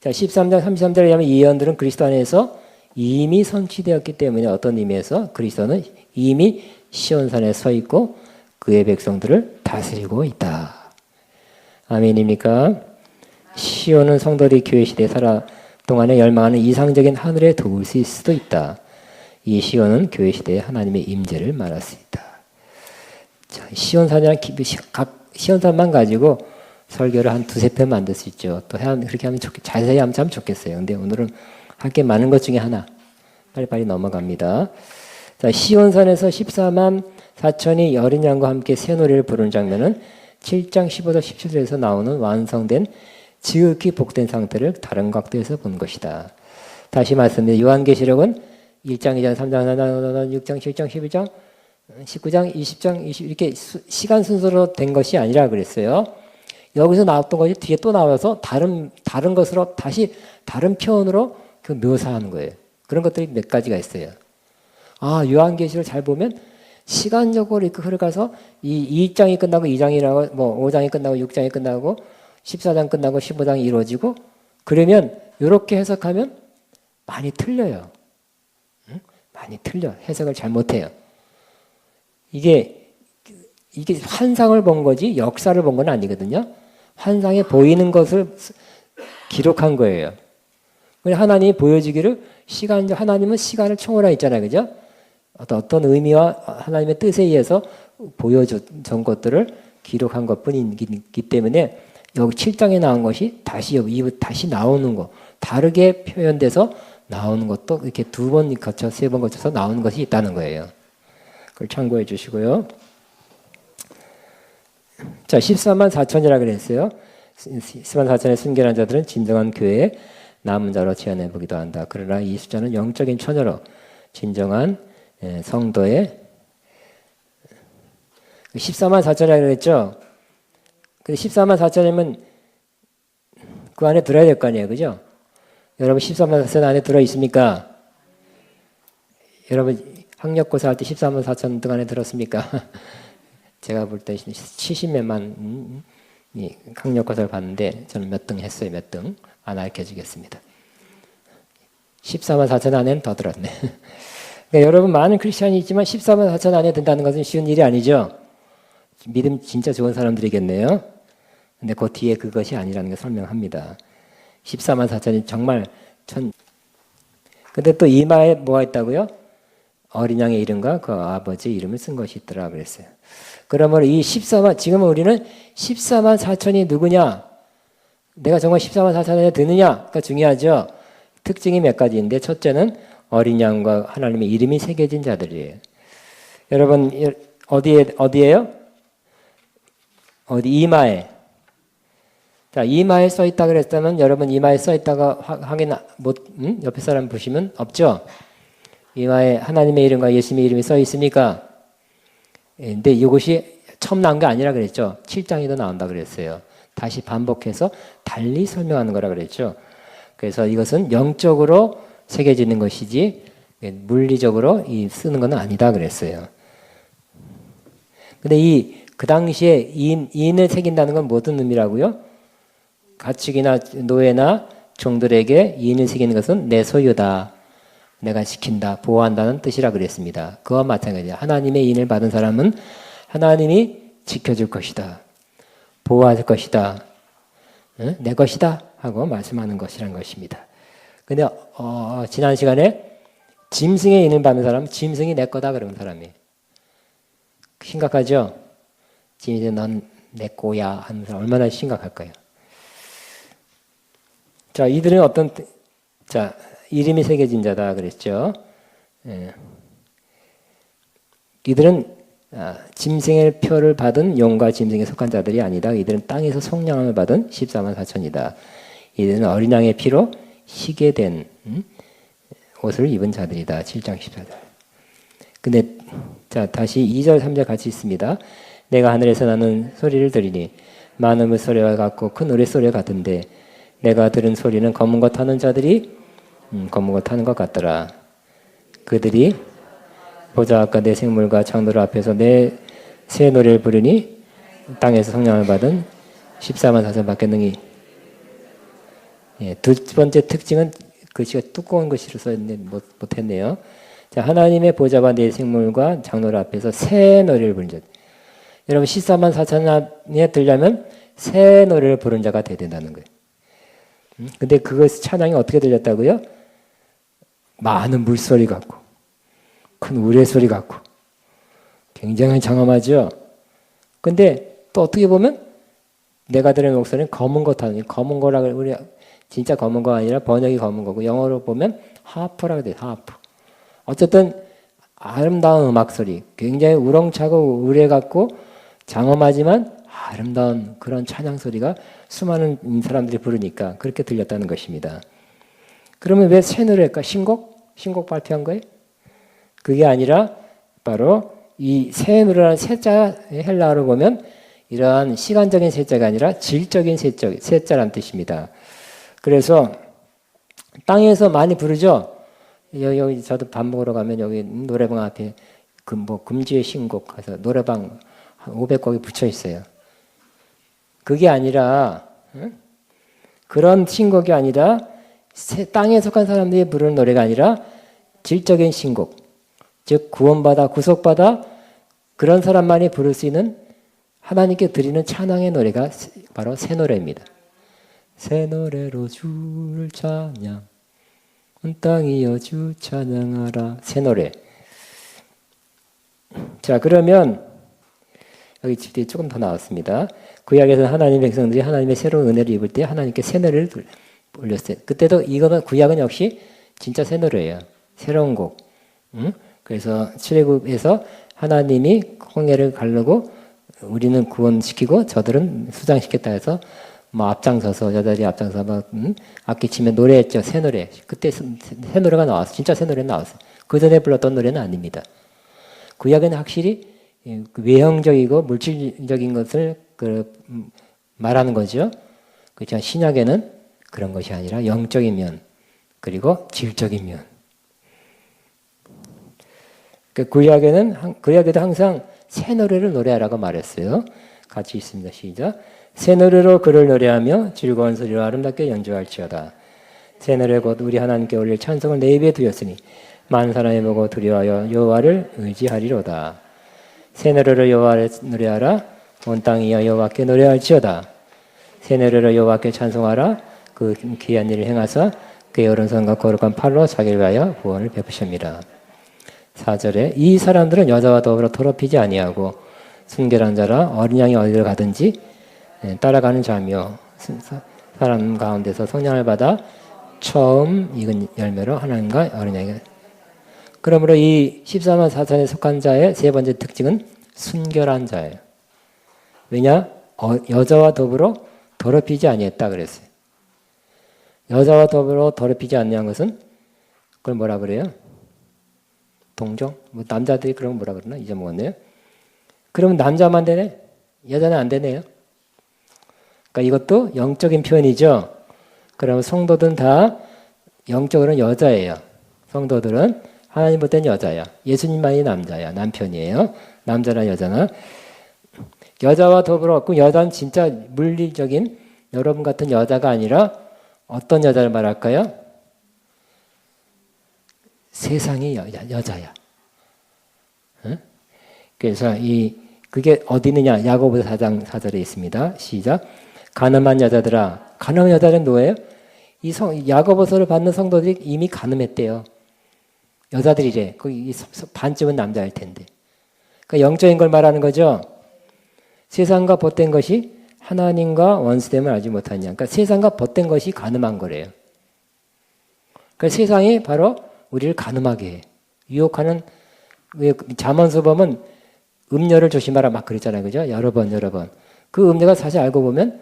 13장 33절에 의하면 이 예언들은 그리스도 안에서 이미 성취되었기 때문에 어떤 의미에서 그리스도는 이미 시온산에 서 있고 그의 백성들을 다스리고 있다. 아멘입니까? 시온은 성도들이 교회 시대에 살아 동안에 열망하는 이상적인 하늘의 도시일 수도 있다. 이 시온은 교회 시대의 하나님의 임재를 말할 수 있다. 자, 시온산이란 각 시온산만 가지고 설교를 한 두세 편 만들 수 있죠. 또 그렇게 하면 자세히 하면 참 좋겠어요. 근데 오늘은 할 게 많은 것 중에 하나. 빨리빨리 넘어갑니다. 자, 시온산에서 14만 4천이 어린 양과 함께 새 노래를 부르는 장면은 7장 15절 17절에서 나오는 완성된 지극히 복된 상태를 다른 각도에서 본 것이다. 다시 말씀드립니다. 요한계시록은 1장, 2장, 3장, 4장, 6장, 7장, 11장, 19장, 20장, 20 이렇게 시간 순서로 된 것이 아니라 그랬어요. 여기서 나왔던 것이 뒤에 또 나와서 다른 것으로 다시 다른 표현으로 그 묘사하는 거예요. 그런 것들이 몇 가지가 있어요. 요한계시록 잘 보면 시간적으로 이렇게 흐르가서 이 2장이 끝나고 2장이라고 5장이 끝나고 6장이 끝나고 14장 끝나고 15장이 이루어지고 그러면 이렇게 해석하면 많이 틀려요. 많이 틀려. 해석을 잘못해요. 이게 환상을 본 거지 역사를 본 건 아니거든요. 환상에 보이는 것을 기록한 거예요. 하나님이 보여주기를 하나님은 시간을 초월하였잖아요. 그죠? 어떤 의미와 하나님의 뜻에 의해서 보여준 것들을 기록한 것 뿐이기 때문에 여기 7장에 나온 것이 다시 나오는 거, 다르게 표현돼서 나오는 것도 이렇게 두 번 거쳐, 세 번 거쳐서 나오는 것이 있다는 거예요. 그걸 참고해 주시고요. 자, 14만 4천이라 그랬어요. 14만 4천의 순결한 자들은 진정한 교회에 남은 자로 제한해 보기도 한다. 그러나 이 숫자는 영적인 처녀로 진정한 성도의 14만 4천이라 그랬죠. 근데 14만 4천이면 그 안에 들어야 될 거 아니에요. 그죠? 여러분 14만 4천 안에 들어 있습니까? 여러분 학력고사 할 때 14만 4천 등 안에 들었습니까? 제가 볼 때 70몇만 학력고사를 봤는데 저는 몇 등 했어요. 몇 등? 안 알려주겠습니다. 14만 4천 안에는 더 들었네. 그러니까 여러분 많은 크리스천이 있지만 14만 4천 안에 든다는 것은 쉬운 일이 아니죠. 믿음 진짜 좋은 사람들이겠네요. 근데 그 뒤에 그것이 아니라는 걸 설명합니다. 14만 4천이 정말 근데 또 이마에 뭐가 있다고요? 어린 양의 이름과 그 아버지의 이름을 쓴 것이 있더라 그랬어요. 그러면 이 14만, 지금 우리는 14만 4천이 누구냐? 내가 정말 14만 4천에 드느냐가 중요하죠. 특징이 몇 가지인데 첫째는 어린 양과 하나님의 이름이 새겨진 자들이에요. 여러분 어디에요? 어디 이마에. 자, 이마에 써 있다 그랬다면 여러분 이마에 써 있다가 확인 못 옆에 사람 보시면 없죠? 이마에 하나님의 이름과 예수님의 이름이 써 있습니까? 근데 이것이 처음 나온 게 아니라 그랬죠. 7장에도 나온다 그랬어요. 다시 반복해서 달리 설명하는 거라 그랬죠. 그래서 이것은 영적으로 새겨지는 것이지 물리적으로 쓰는 건 아니다 그랬어요. 근데 그 당시에 이인을 새긴다는 건 무슨 의미라고요? 가축이나 노예나 종들에게 이인을 새기는 것은 내 소유다. 내가 지킨다, 보호한다는 뜻이라 그랬습니다. 그와 마찬가지야. 하나님의 인을 받은 사람은 하나님이 지켜줄 것이다. 보호할 것이다. 내 것이다 하고 말씀하는 것이란 것입니다. 근데 지난 시간에 짐승의 인을 받는 사람은 짐승이 내 거다 그러는 사람이 심각하죠? 짐승이 넌 내 거야 하는 사람 얼마나 심각할까요? 자, 이들은 이름이 새겨진 자다 그랬죠. 이들은 짐승의 표를 받은 용과 짐승에 속한 자들이 아니다. 이들은 땅에서 속량함을 받은 14만 4천이다. 이들은 어린 양의 피로 희게 된 옷을 입은 자들이다. 7장 14절. 근데 자, 다시 2절 3절 같이 있습니다. 내가 하늘에서 나는 소리를 들으니 많은 물소리와 같고 큰 노랫소리와 같은데 내가 들은 소리는 검은 것 타는 자들이 검은 것 타는 것 같더라. 그들이 보좌 앞과 내 생물과 창노를 앞에서 내 새 노래를 부르니 땅에서 성령을 받은 14만 4천 받겠느니. 두 번째 특징은 글씨가 두꺼운 글씨로 써있는데 못했네요. 자, 하나님의 보좌와 내 생물과 창노를 앞에서 새 노래를 부른 자. 여러분 14만 4천에 들려면 새 노래를 부른 자가 돼야 된다는 거예요. 근데 그것 찬양이 어떻게 들렸다고요? 많은 물소리 같고 큰 우레소리 같고 굉장히 장엄하죠. 근데 또 어떻게 보면 내가 들은 목소리는 검은 것 하는 검은 거라고 우리 진짜 검은 거 아니라 번역이 검은 거고 영어로 보면 하프라고 돼요. 하프. 어쨌든 아름다운 음악 소리, 굉장히 우렁차고 우레 같고 장엄하지만 아름다운 그런 찬양 소리가 수많은 사람들이 부르니까 그렇게 들렸다는 것입니다. 그러면 왜 새 노래일까? 신곡 발표한 거예요? 그게 아니라 바로 이 새 노래라는 새자 헬라어로 보면 이러한 시간적인 새자가 아니라 질적인 새자라는 뜻입니다. 그래서 땅에서 많이 부르죠. 여기 저도 밥 먹으러 가면 여기 노래방 앞에 금주의 신곡 가서 노래방 한 500곡이 붙여 있어요. 그게 아니라 그런 신곡이 아니라 땅에 속한 사람들이 부르는 노래가 아니라 질적인 신곡, 즉 구원받아 구속받아 그런 사람만이 부를 수 있는 하나님께 드리는 찬양의 노래가 바로 새 노래입니다. 새 노래로 주를 찬양, 온 땅이여 주 찬양하라. 새 노래. 자, 그러면 여기 뒤에 조금 더 나왔습니다. 구약에서는 하나님 백성들이 하나님의 새로운 은혜를 입을 때 하나님께 새 노래를 올렸어요. 그때도 이거는 구약은 역시 진짜 새 노래예요. 새로운 곡. 그래서 출애굽에서 하나님이 홍해를 가르고 우리는 구원시키고 저들은 수장시켰다 해서 앞장서서 여자들이 앞장서서 악기 치면 노래했죠. 새 노래. 그때 새 노래가 나왔어요. 진짜 새 노래 나왔어요. 그 전에 불렀던 노래는 아닙니다. 구약은 확실히 외형적이고 물질적인 것을 말하는 거죠. 그렇지만 신약에는 그런 것이 아니라 영적인 면, 그리고 질적인 면. 구약에도 항상 새 노래를 노래하라고 말했어요. 같이 있습니다. 시작. 새 노래로 그를 노래하며 즐거운 소리로 아름답게 연주할지어다. 새 노래 곧 우리 하나님께 올릴 찬송을 내 입에 두었으니 많은 사람이 보고 두려워하여 여호와를 의지하리로다. 새 노래로 여호와를 노래하라. 온 땅이여 여호와께 노래할지어다. 새 노래로 여호와께 찬송하라. 그 귀한 일을 행하사 그의 오른손과 거룩한 팔로 자기를 위하여 구원을 베푸십니다. 4절에 이 사람들은 여자와 더불어 더럽히지 아니하고 순결한 자라 어린 양이 어디를 가든지 따라가는 자며 사람 가운데서 성령을 받아 처음 익은 열매로 하나님과 어린 양이. 그러므로 이 14만 4천에 속한 자의 세 번째 특징은 순결한 자예요. 왜냐? 여자와 더불어 더럽히지 아니했다 그랬어요. 여자와 더불어 더럽히지 않는 것은 그걸 뭐라 그래요? 동정? 뭐 남자들이 그런 거 뭐라 그러나? 잊어먹었네요. 그러면 남자만 되네? 여자는 안 되네요. 그러니까 이것도 영적인 표현이죠. 그러면 성도들은 다 영적으로는 여자예요. 성도들은 하나님 볼 때는 여자야. 예수님만이 남자야. 남편이에요. 남자나 여자나. 여자와 더불어, 그 여자는 진짜 물리적인 여러분 같은 여자가 아니라 어떤 여자를 말할까요? 세상의 여자야. 응? 그래서 그게 어디 있느냐? 야고보서 4장 4절에 있습니다. 시작. 가늠한 여자들아. 가늠한 여자는 뭐예요? 야고보서를 받는 성도들이 이미 가늠했대요. 여자들이래. 거기 반쯤은 남자일 텐데. 그러니까 영적인 걸 말하는 거죠. 세상과 벗된 것이 하나님과 원수됨을 알지 못하냐. 그러니까 세상과 벗된 것이 가늠한 거래요. 그러니까 세상이 바로 우리를 가늠하게 해. 유혹하는, 왜 잠언서 보면 음녀를 조심하라 막 그랬잖아요. 그죠? 여러 번. 그 음녀가 사실 알고 보면,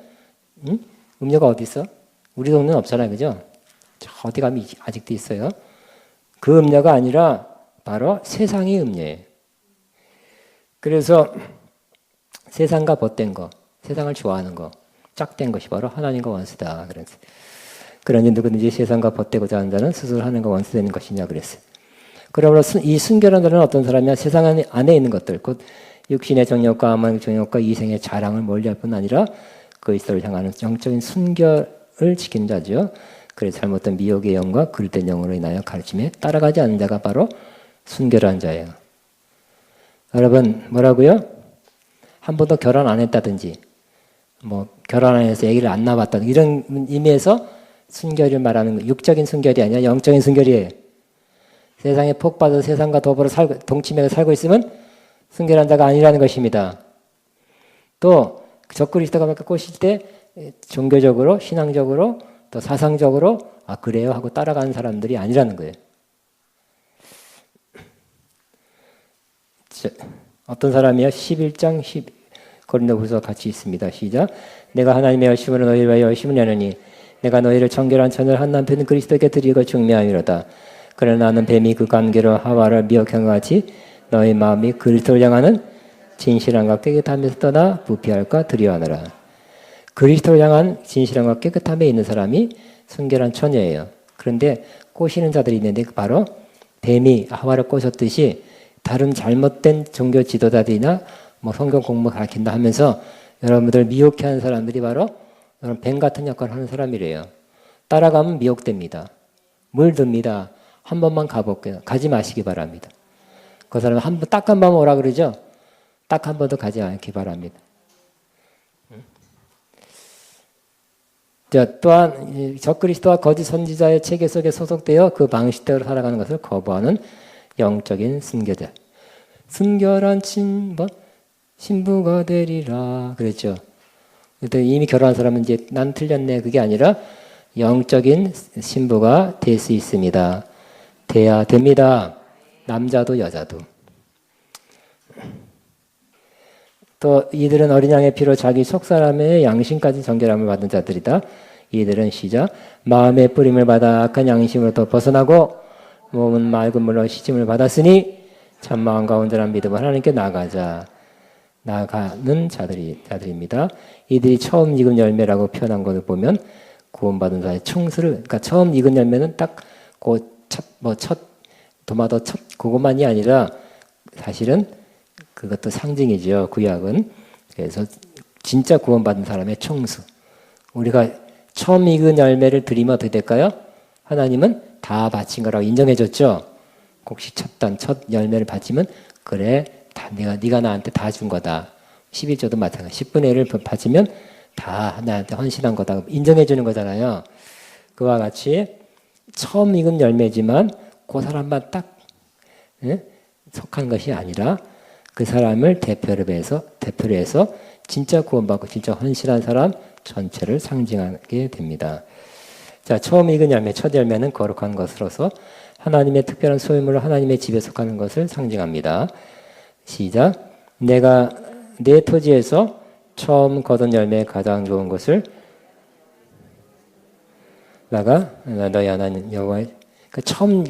음녀가 어디 있어? 우리 동네는 없잖아요. 그죠? 어디 가면 아직도 있어요. 그 음녀가 아니라 바로 세상의 음녀예요. 그래서 세상과 벗된 거, 세상을 좋아하는 거, 짝된 것이 바로 하나님과 원수다. 그랬어요. 그러니 누구든지 세상과 벗되고자 하는 자는 스스로 하나님과 원수되는 것이냐 그랬어요. 그러므로 이 순결한 자는 어떤 사람이냐? 세상 안에 있는 것들, 곧 육신의 정욕과 암의 정욕과 이생의 자랑을 멀리할 뿐 아니라 그리스도를 향하는 영적인 순결을 지키는 자죠. 그래서 잘못된 미혹의 영과 그릇된 영으로 인하여 가르침에 따라가지 않는 자가 바로 순결한 자예요. 여러분 뭐라고요? 한 번도 결혼 안 했다든지 뭐 결혼 안 해서 아기를 안 낳았다든지 이런 의미에서 순결을 말하는 거, 육적인 순결이 아니라 영적인 순결이에요. 세상에 폭 빠져 세상과 더불어 동침해서 살고 있으면 순결한 자가 아니라는 것입니다. 또 적그리스도가 꼬실 때 종교적으로 신앙적으로 또 사상적으로 그래요 하고 따라가는 사람들이 아니라는 거예요. 어떤 사람이요? 11장 10 고린도후서 같이 있습니다. 시작. 내가 하나님의 열심으로 너희를 위하여 열심을 내느니 내가 너희를 정결한 처녀를 한 남편 그리스도께 드리고 중매하미로다. 그러나 나는 뱀이 그 관계로 하와를 미혹한 것 같이 너희 마음이 그리스도를 향하는 진실함과 깨끗함에서 떠나 부패할까 두려워하노라. 그리스도를 향한 진실함과 깨끗함에 있는 사람이 순결한 처녀예요. 그런데 꼬시는 자들이 있는데 바로 뱀이 하와를 꼬셨듯이 다른 잘못된 종교 지도자들이나 뭐 성경 공부 가르친다 하면서 여러분들 미혹해 하는 사람들이 바로 뱀 같은 역할을 하는 사람이래요. 따라가면 미혹됩니다. 물듭니다. 한 번만 가볼게요. 가지 마시기 바랍니다. 그 사람은 딱 한 번 오라 그러죠? 딱 한 번도 가지 않기 바랍니다. 자, 또한 적그리스도와 거짓 선지자의 체계 속에 소속되어 그 방식대로 살아가는 것을 거부하는 영적인 순교자. 순결한 신부가 되리라 그랬죠. 그때 이미 결혼한 사람은 이제 난 틀렸네 그게 아니라 영적인 신부가 될 수 있습니다. 돼야 됩니다. 남자도 여자도. 또 이들은 어린 양의 피로 자기 속사람의 양심까지 정결함을 받은 자들이다. 이들은 시작. 마음의 뿌림을 받아 악한 양심으로부터 벗어나고 몸은 맑은 물로 씻음을 받았으니 참마음과 온전한 믿음을 하나님께 나아가는 자들입니다. 이들이 처음 익은 열매라고 표현한 것을 보면 구원받은 자의 충수를, 그러니까 처음 익은 열매는 딱 첫 도마도 첫 그것만이 아니라 사실은 그것도 상징이죠. 구약은. 그래서 진짜 구원받은 사람의 충수. 우리가 처음 익은 열매를 드리면 어떻게 될까요? 하나님은 다 바친 거라고 인정해 줬죠. 혹시 첫 열매를 바치면 그래 다 네가 나한테 다 준 거다. 11조도 마찬가지. 10분의 1을 바치면 다 나한테 헌신한 거다. 인정해 주는 거잖아요. 그와 같이 처음 익은 열매지만 그 사람만 딱 속한 것이 아니라 그 사람을 대표로 해서 진짜 구원받고 진짜 헌신한 사람 전체를 상징하게 됩니다. 자, 처음 익은 열매, 첫 열매는 거룩한 것으로서 하나님의 특별한 소유물로 하나님의 집에 속하는 것을 상징합니다. 시작. 내가 내 토지에서 처음 거둔 열매 가장 좋은 것을 너희 하나님 여호와의 처음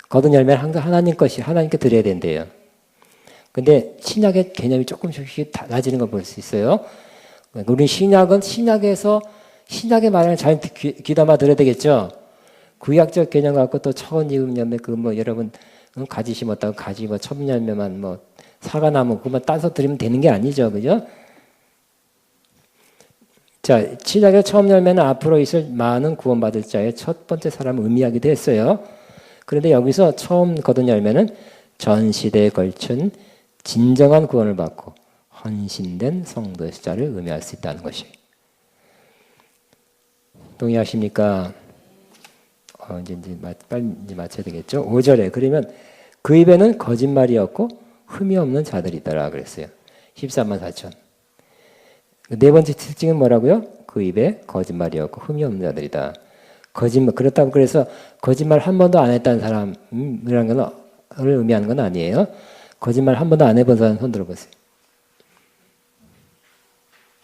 거둔 열매는 항상 하나님 것이 하나님께 드려야 된대요. 근데 신약의 개념이 조금씩 달라지는 걸 볼 수 있어요. 우리 신약에서 신약의 말을 잘 귀담아 들어야 되겠죠. 구약적 개념 갖고 또 처음 익은 열매 여러분 가지 심었다고 가지 첫 열매만 사과나무 그것만 따서 드리면 되는 게 아니죠, 그죠? 자, 신약의 처음 열매는 앞으로 있을 많은 구원받을 자의 첫 번째 사람을 의미하기도 했어요. 그런데 여기서 처음 거둔 열매는 전 시대에 걸친 진정한 구원을 받고 헌신된 성도의 숫자를 의미할 수 있다는 것이에요. 동의하십니까? 이제 빨리 맞춰야 되겠죠? 5절에 그러면 그 입에는 거짓말이었고 흠이 없는 자들이더라 그랬어요. 14만 4천. 네 번째 특징은 뭐라고요? 그 입에 거짓말이었고 흠이 없는 자들이다. 거짓말 그렇다고 그래서 거짓말 한 번도 안 했다는 사람이라는 걸 의미하는 건 아니에요. 거짓말 한 번도 안 해본 사람 손 들어보세요.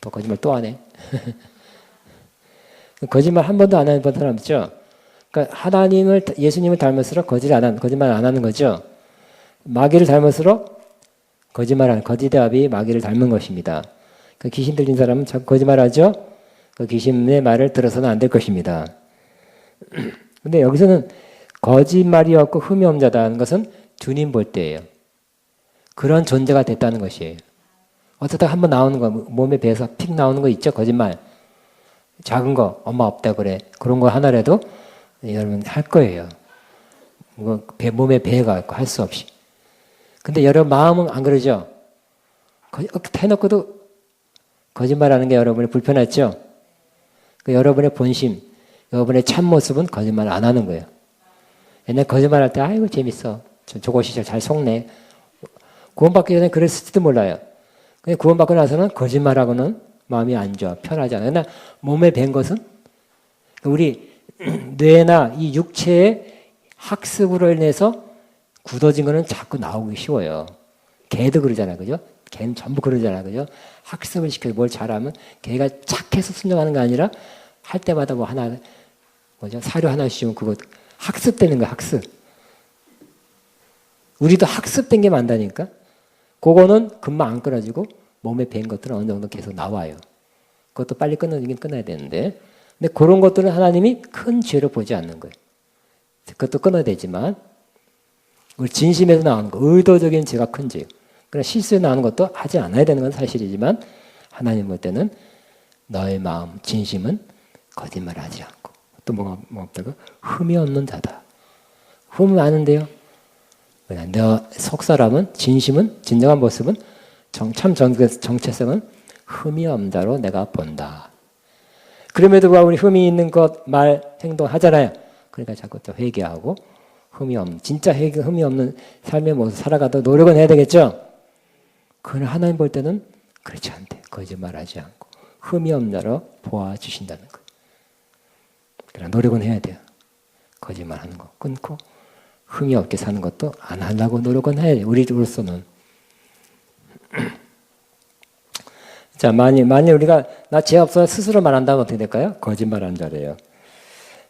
또 거짓말 또 안 해. 거짓말 한 번도 안 해본 사람 있죠? 그러니까 예수님을 닮을수록 거짓말 안 하는 거죠. 마귀를 닮을수록 거짓대합이 마귀를 닮은 것입니다. 그 귀신 들린 사람은 자꾸 거짓말하죠. 그 귀신의 말을 들어서는 안 될 것입니다. 근데 여기서는 거짓말이 없고 흠이 없는 자다는 것은 주님 볼 때예요. 그런 존재가 됐다는 것이에요. 어쩌다가 한번 나오는 거 몸에 배에서 픽 나오는 거 있죠. 거짓말. 작은 거 엄마 없다 그래. 그런 거 하나라도 여러분 할 거예요. 몸에 배가 있고 할 수 없이. 근데 여러분 마음은 안 그러죠. 해놓고도 거짓말하는 게 여러분이 불편했죠. 여러분의 본심, 여러분의 참모습은 거짓말 안 하는 거예요. 옛날 거짓말할 때 아이고 재밌어. 저것이 잘 속네. 구원받기 전에 그랬을지도 몰라요. 근데 구원받고 나서는 거짓말하고는 마음이 안 좋아. 편하지 않아요. 그러나 몸에 밴 것은 우리 뇌나 이 육체의 학습으로 인해서 굳어진 거는 자꾸 나오기 쉬워요. 개도 그러잖아요. 그죠? 개는 전부 그러잖아요. 그죠? 학습을 시켜서 뭘 잘하면 개가 착해서 순종하는 게 아니라 할 때마다 사료 하나 씌우면 그거 학습되는 거야. 학습. 우리도 학습된 게 많다니까. 그거는 금방 안 끊어지고 몸에 밴 것들은 어느 정도 계속 나와요. 그것도 빨리 끊어지긴 끊어야 되는데. 근데 그런 것들은 하나님이 큰 죄로 보지 않는 거예요. 그것도 끊어야 되지만 우리 진심에서 나오는 거, 의도적인 죄가 큰 죄예요. 그러나 실수에 나오는 것도 하지 않아야 되는 건 사실이지만 하나님 볼 때는 너의 마음, 진심은 거짓말하지 않고 또 뭐가 없다고? 흠이 없는 자다. 흠은 아는데요. 너 속사람은 진심은 진정한 모습은 정체성은 흠이 없는 자로 내가 본다. 그럼에도 불구하고 우리 흠이 있는 것, 말, 행동 하잖아요. 그러니까 자꾸 또 회개하고 진짜 흠이 없는 삶의 모습 살아가도 노력은 해야 되겠죠? 그러나 하나님 볼 때는 그렇지 않대. 거짓말하지 않고 흠이 없는 자로 보아주신다는 거예요. 그러나 노력은 해야 돼요. 거짓말하는 거 끊고 흠이 없게 사는 것도 안 하려고 노력은 해야 돼요. 우리로서는. 자, 만일 우리가 나 죄 없어 스스로 말한다면 어떻게 될까요? 거짓말하는 자래요.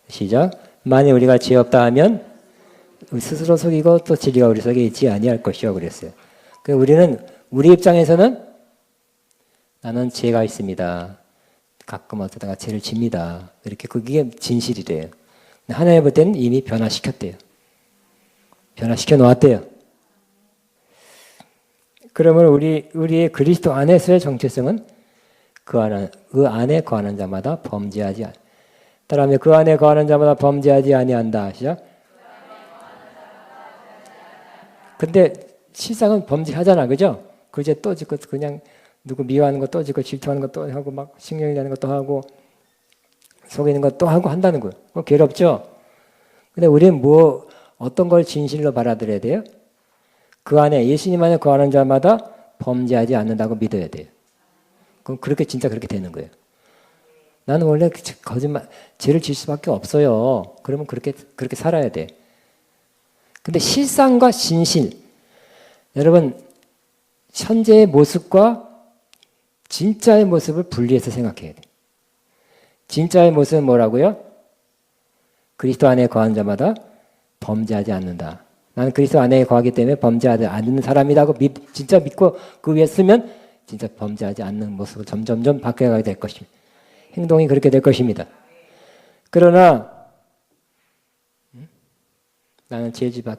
시작. 만일 우리가 죄 없다 하면 스스로 속이고 또 진리가 우리 속에 있지 아니할 것이요 그랬어요. 우리는 우리 입장에서는 나는 죄가 있습니다. 가끔 어쩌다가 죄를 집니다. 이렇게 그게 진실이래요. 하나님 볼 때는 이미 변화시켰대요. 변화시켜 놓았대요. 그러면 우리의 그리스도 안에서의 정체성은 그 안에 거하는 자마다 범죄하지 않. 따라하면 그 안에 거하는 자마다 범죄하지 아니한다. 시작. 근데 실상은 범죄하잖아, 그죠? 그제 또 짓고 그냥 누구 미워하는 거 또 짓고 질투하는 거 또 하고 막 신경이 나는 것도 하고 속이는 것도 하고 한다는 거예요. 그거 괴롭죠? 근데 우리는 어떤 걸 진실로 받아들여야 돼요? 그 안에 예수님 안에 거하는 자마다 범죄하지 않는다고 믿어야 돼요. 그럼 진짜 그렇게 되는 거예요. 나는 원래 거짓말, 죄를 질 수밖에 없어요. 그러면 그렇게 살아야 돼. 근데 실상과 진실, 여러분 현재의 모습과 진짜의 모습을 분리해서 생각해야 돼. 진짜의 모습은 뭐라고요? 그리스도 안에 거한 자마다 범죄하지 않는다. 나는 그리스도 안에 거하기 때문에 범죄하지 않는 사람이라고 진짜 믿고 그 위에 쓰면 진짜 범죄하지 않는 모습을 점점점 바뀌어가게 될 것입니다. 행동이 그렇게 될 것입니다. 그러나 나는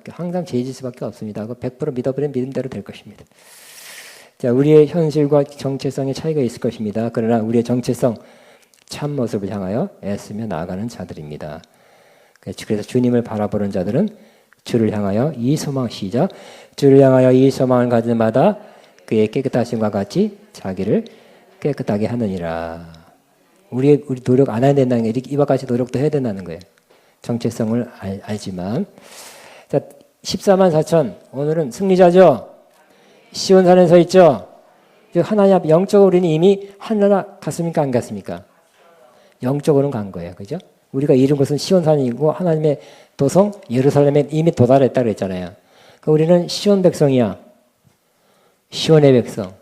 항상 죄질 수밖에 없습니다 하고 100% 믿어버리면 믿음대로 될 것입니다. 자, 우리의 현실과 정체성의 차이가 있을 것입니다. 그러나 우리의 정체성, 참 모습을 향하여 애쓰며 나아가는 자들입니다. 그래서 주님을 바라보는 자들은 주를 향하여 이 소망, 시작. 주를 향하여 이 소망을 가진 자마다 그의 깨끗하심과 같이 자기를 깨끗하게 하느니라. 우리 노력 안 해야 된다는 게 이와 같이 노력도 해야 된다는 거예요. 정체성을 알지만. 자, 14만 4천. 오늘은 승리자죠. 시온산에 서 있죠. 하나님 앞 영적으로 우리는 이미 하늘나라 갔습니까? 안 갔습니까? 영적으로는 간 거예요. 그죠? 우리가 이룬 것은 시온산이고 하나님의 도성 예루살렘에 이미 도달했다 그랬잖아요. 그러니까 우리는 시온 백성이야. 시온의 백성.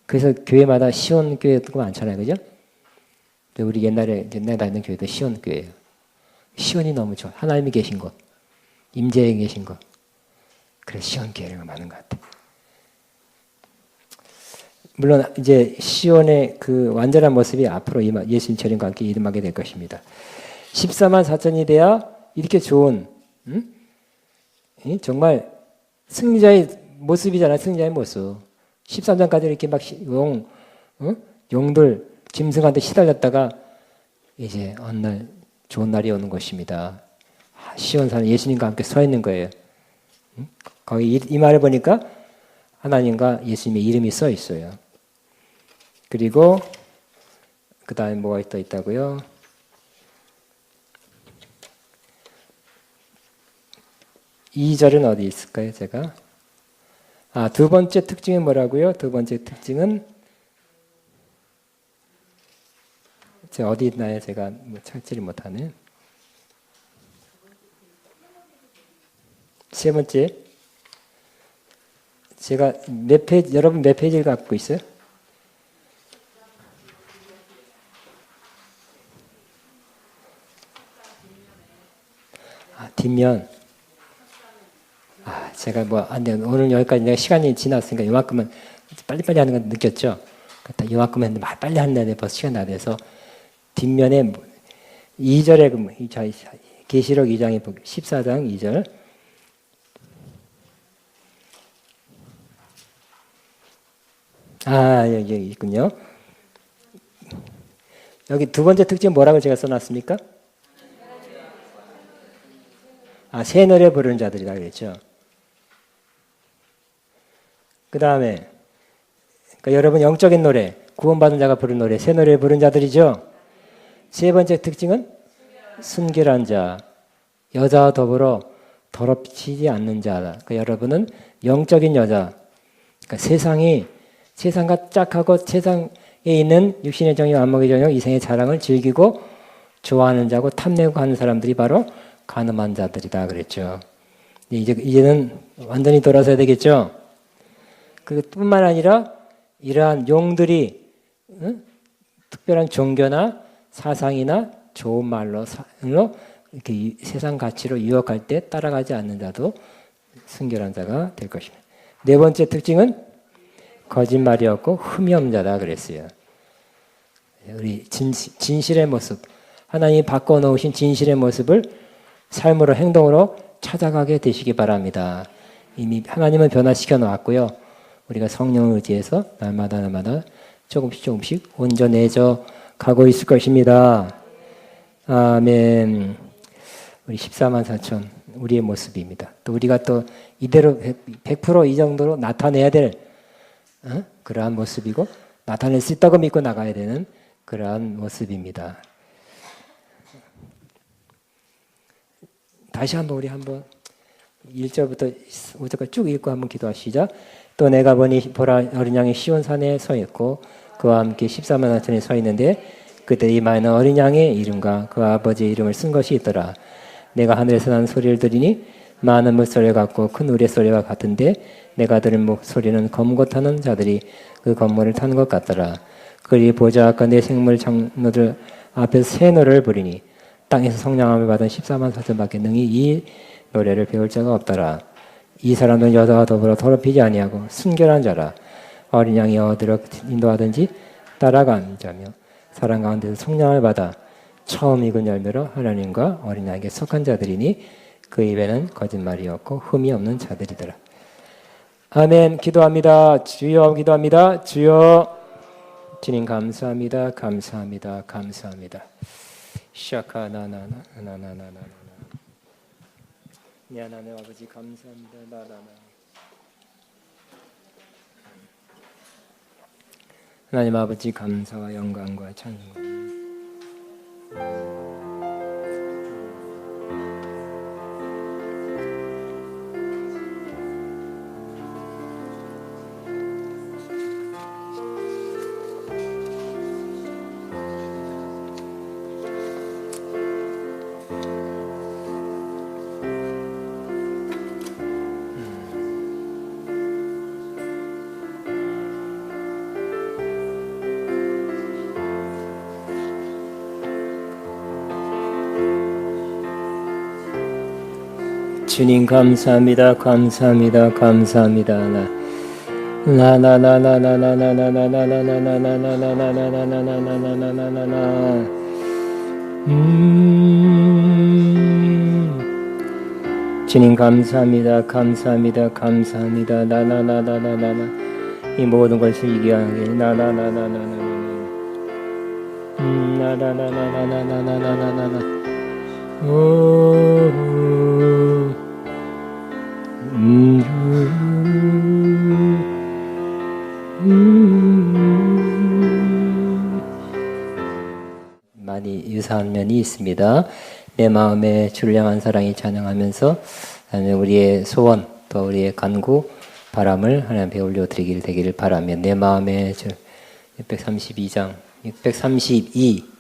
그래서 교회마다 시온 교회가 많잖아요. 그죠? 우리 옛날에 다니는 교회도 시온 교회예요. 시온이 너무 좋아. 하나님이 계신 곳. 임재에 계신 곳. 그래서 시온 교회가 많은 것 같아요. 물론 이제 시온의 그 완전한 모습이 앞으로 예수님 재림과 함께 임하게 될 것입니다. 14만 4천이 돼야 이렇게 좋은 정말 승리자의 모습이잖아요. 승리자의 모습. 13장까지 이렇게 막 용들 짐승한테 시달렸다가 이제 어느 날 좋은 날이 오는 것입니다. 시온산에 예수님과 함께 서 있는 거예요. 거기 이 말을 보니까 하나님과 예수님의 이름이 써 있어요. 그리고 그 다음에 뭐가 또 있다고요? 이 절은 어디 있을까요? 제가 두 번째 특징은 뭐라고요? 두 번째 특징은 제가 어디 있나요? 제가 찾지를 못하네. 세 번째, 제가 여러분 몇 페이지를 갖고 있어요? 뒷면. 제가 안 돼. 오늘 여기까지 내가 시간이 지났으니까 이만큼은 빨리빨리 하는 건 느꼈죠? 이만큼 했는데 빨리 하는데 벌써 시간 다 돼서 뒷면에 2절에 계시록 2장에 14장 2절. 여기 있군요. 여기 두 번째 특징 뭐라고 제가 써놨습니까? 새 노래 부르는 자들이다 그랬죠. 그 다음에 그러니까 여러분 영적인 노래, 구원받은 자가 부르는 노래, 새 노래 부르는 자들이죠. 세 번째 특징은 순결한 자, 여자와 더불어 더럽히지 않는 자다. 그러니까 여러분은 영적인 여자, 그러니까 세상과 짝하고 세상에 있는 육신의 정욕, 안목의 정욕, 이생의 자랑을 즐기고 좋아하는 자고 탐내고 하는 사람들이 바로 간음한 자들이다 그랬죠. 이제는 완전히 돌아서야 되겠죠. 그뿐만 아니라 이러한 용들이 특별한 종교나 사상이나 좋은 말로 이렇게 세상 가치로 유혹할 때 따라가지 않는 자도 순결한 자가 될 것입니다. 네 번째 특징은 거짓말이 없고 흠이 없는 자다 그랬어요. 우리 진실의 모습, 하나님이 바꿔놓으신 진실의 모습을 삶으로 행동으로 찾아가게 되시기 바랍니다. 이미 하나님은 변화시켜 놓았고요. 우리가 성령을 의지해서 날마다 조금씩 온전해져 가고 있을 것입니다. 아멘. 우리 14만 4천 우리의 모습입니다. 또 우리가 또 이대로 100% 이 정도로 나타내야 될 그러한 모습이고 나타낼 수 있다고 믿고 나가야 되는 그러한 모습입니다. 다시 한번 우리 한번 1절부터 5절까지 쭉 읽고 한번 기도하시죠. 또 내가 보라 어린 양이 시온 산에 서 있고 그와 함께 14만 4천이 서 있는데 그때 이 많은 어린 양의 이름과 그 아버지의 이름을 쓴 것이 있더라. 내가 하늘에서 난 소리를 들으니 많은 물소리 같고 큰 우레소리와 같은데 내가 들은 목소리는 검고 타는 자들이 그 검물을 타는 것 같더라. 그리 보자 아까 내 생물 장로들 앞에서 새 노래를 부리니 땅에서 성령함을 받은 14만 4천밖에 능히 이 노래를 배울 자가 없더라. 이 사람들은 여자와 더불어 더럽히지 아니하고 순결한 자라. 어린 양이 어디로 인도하든지 따라간 자며 사람 가운데서 성령을 받아 처음 익은 열매로 하나님과 어린 양에게 속한 자들이니 그 입에는 거짓말이 없고 흠이 없는 자들이더라. 아멘. 기도합니다. 주여 기도합니다. 주여 주님 감사합니다. 감사합니다. 감사합니다. 샤카나나나나나나나나 하나님 아버지 감사합니다. 하나님 아버지 감사와 영광과 찬송. 주님 감사합니다. 감사합니다. 감사합니다. 주님 감사합니다. 감사합니다. 감사합니다. 이 모든 것을 이겨하게 많이 유사한 면이 있습니다. 내 마음에 주를 향한 사랑이 찬양하면서 우리의 소원 또 우리의 간구 바람을 하나님께 올려드리길 되기를 바라며 내 마음에 주 632장 632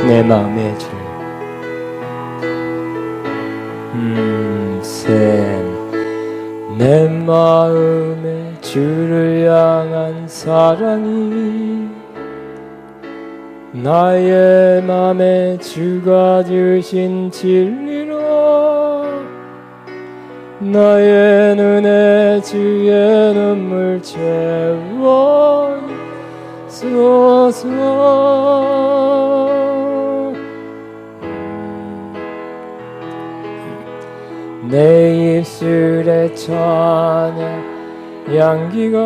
내 마음의 주를 내 마음의 주를 향한 사랑이 나의 맘에 주가 주신 진리로 나의 눈에 주의 눈물 채워소서 내 입술에 찬양 향기가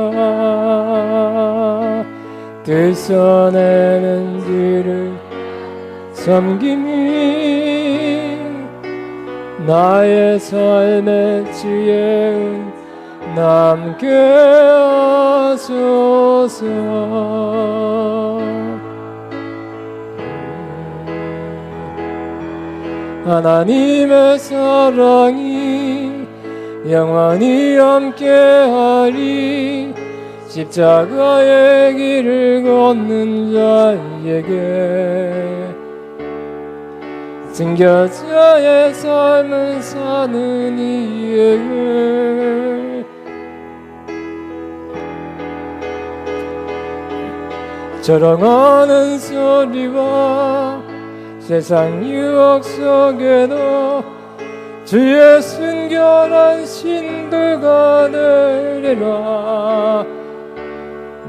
들춰내는 주를 섬김이 나의 삶의 주의 은 남게 하소서 하나님의 사랑이 영원히 함께하리 십자가의 길을 걷는 자에게 순교자의 삶을 사는 이에게 자랑하는 소리와 세상 유혹 속에도 주의 순결한 신들가 되리라.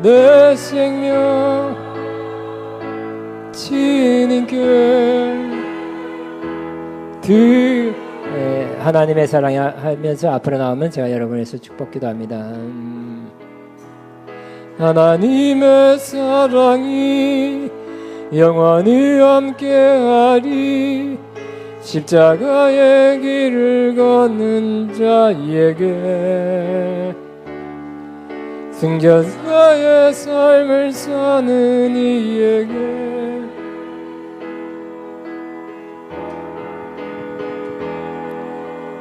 내 생명 주님께 하나님의 사랑이 하면서 앞으로 나오면 제가 여러분을 위해서 축복 기도합니다. 하나님의 사랑이 영원히 함께하리. 십자가의 길을 걷는 자에게 순교자의 삶을 사는 이에게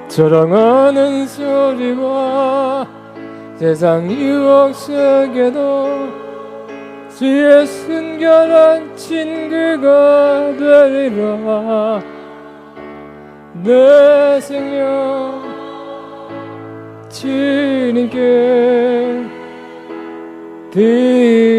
자랑하는 소리와 세상 유혹 속에도 주의 순결한 친구가 되리라. 내 생명 주님께 드리라.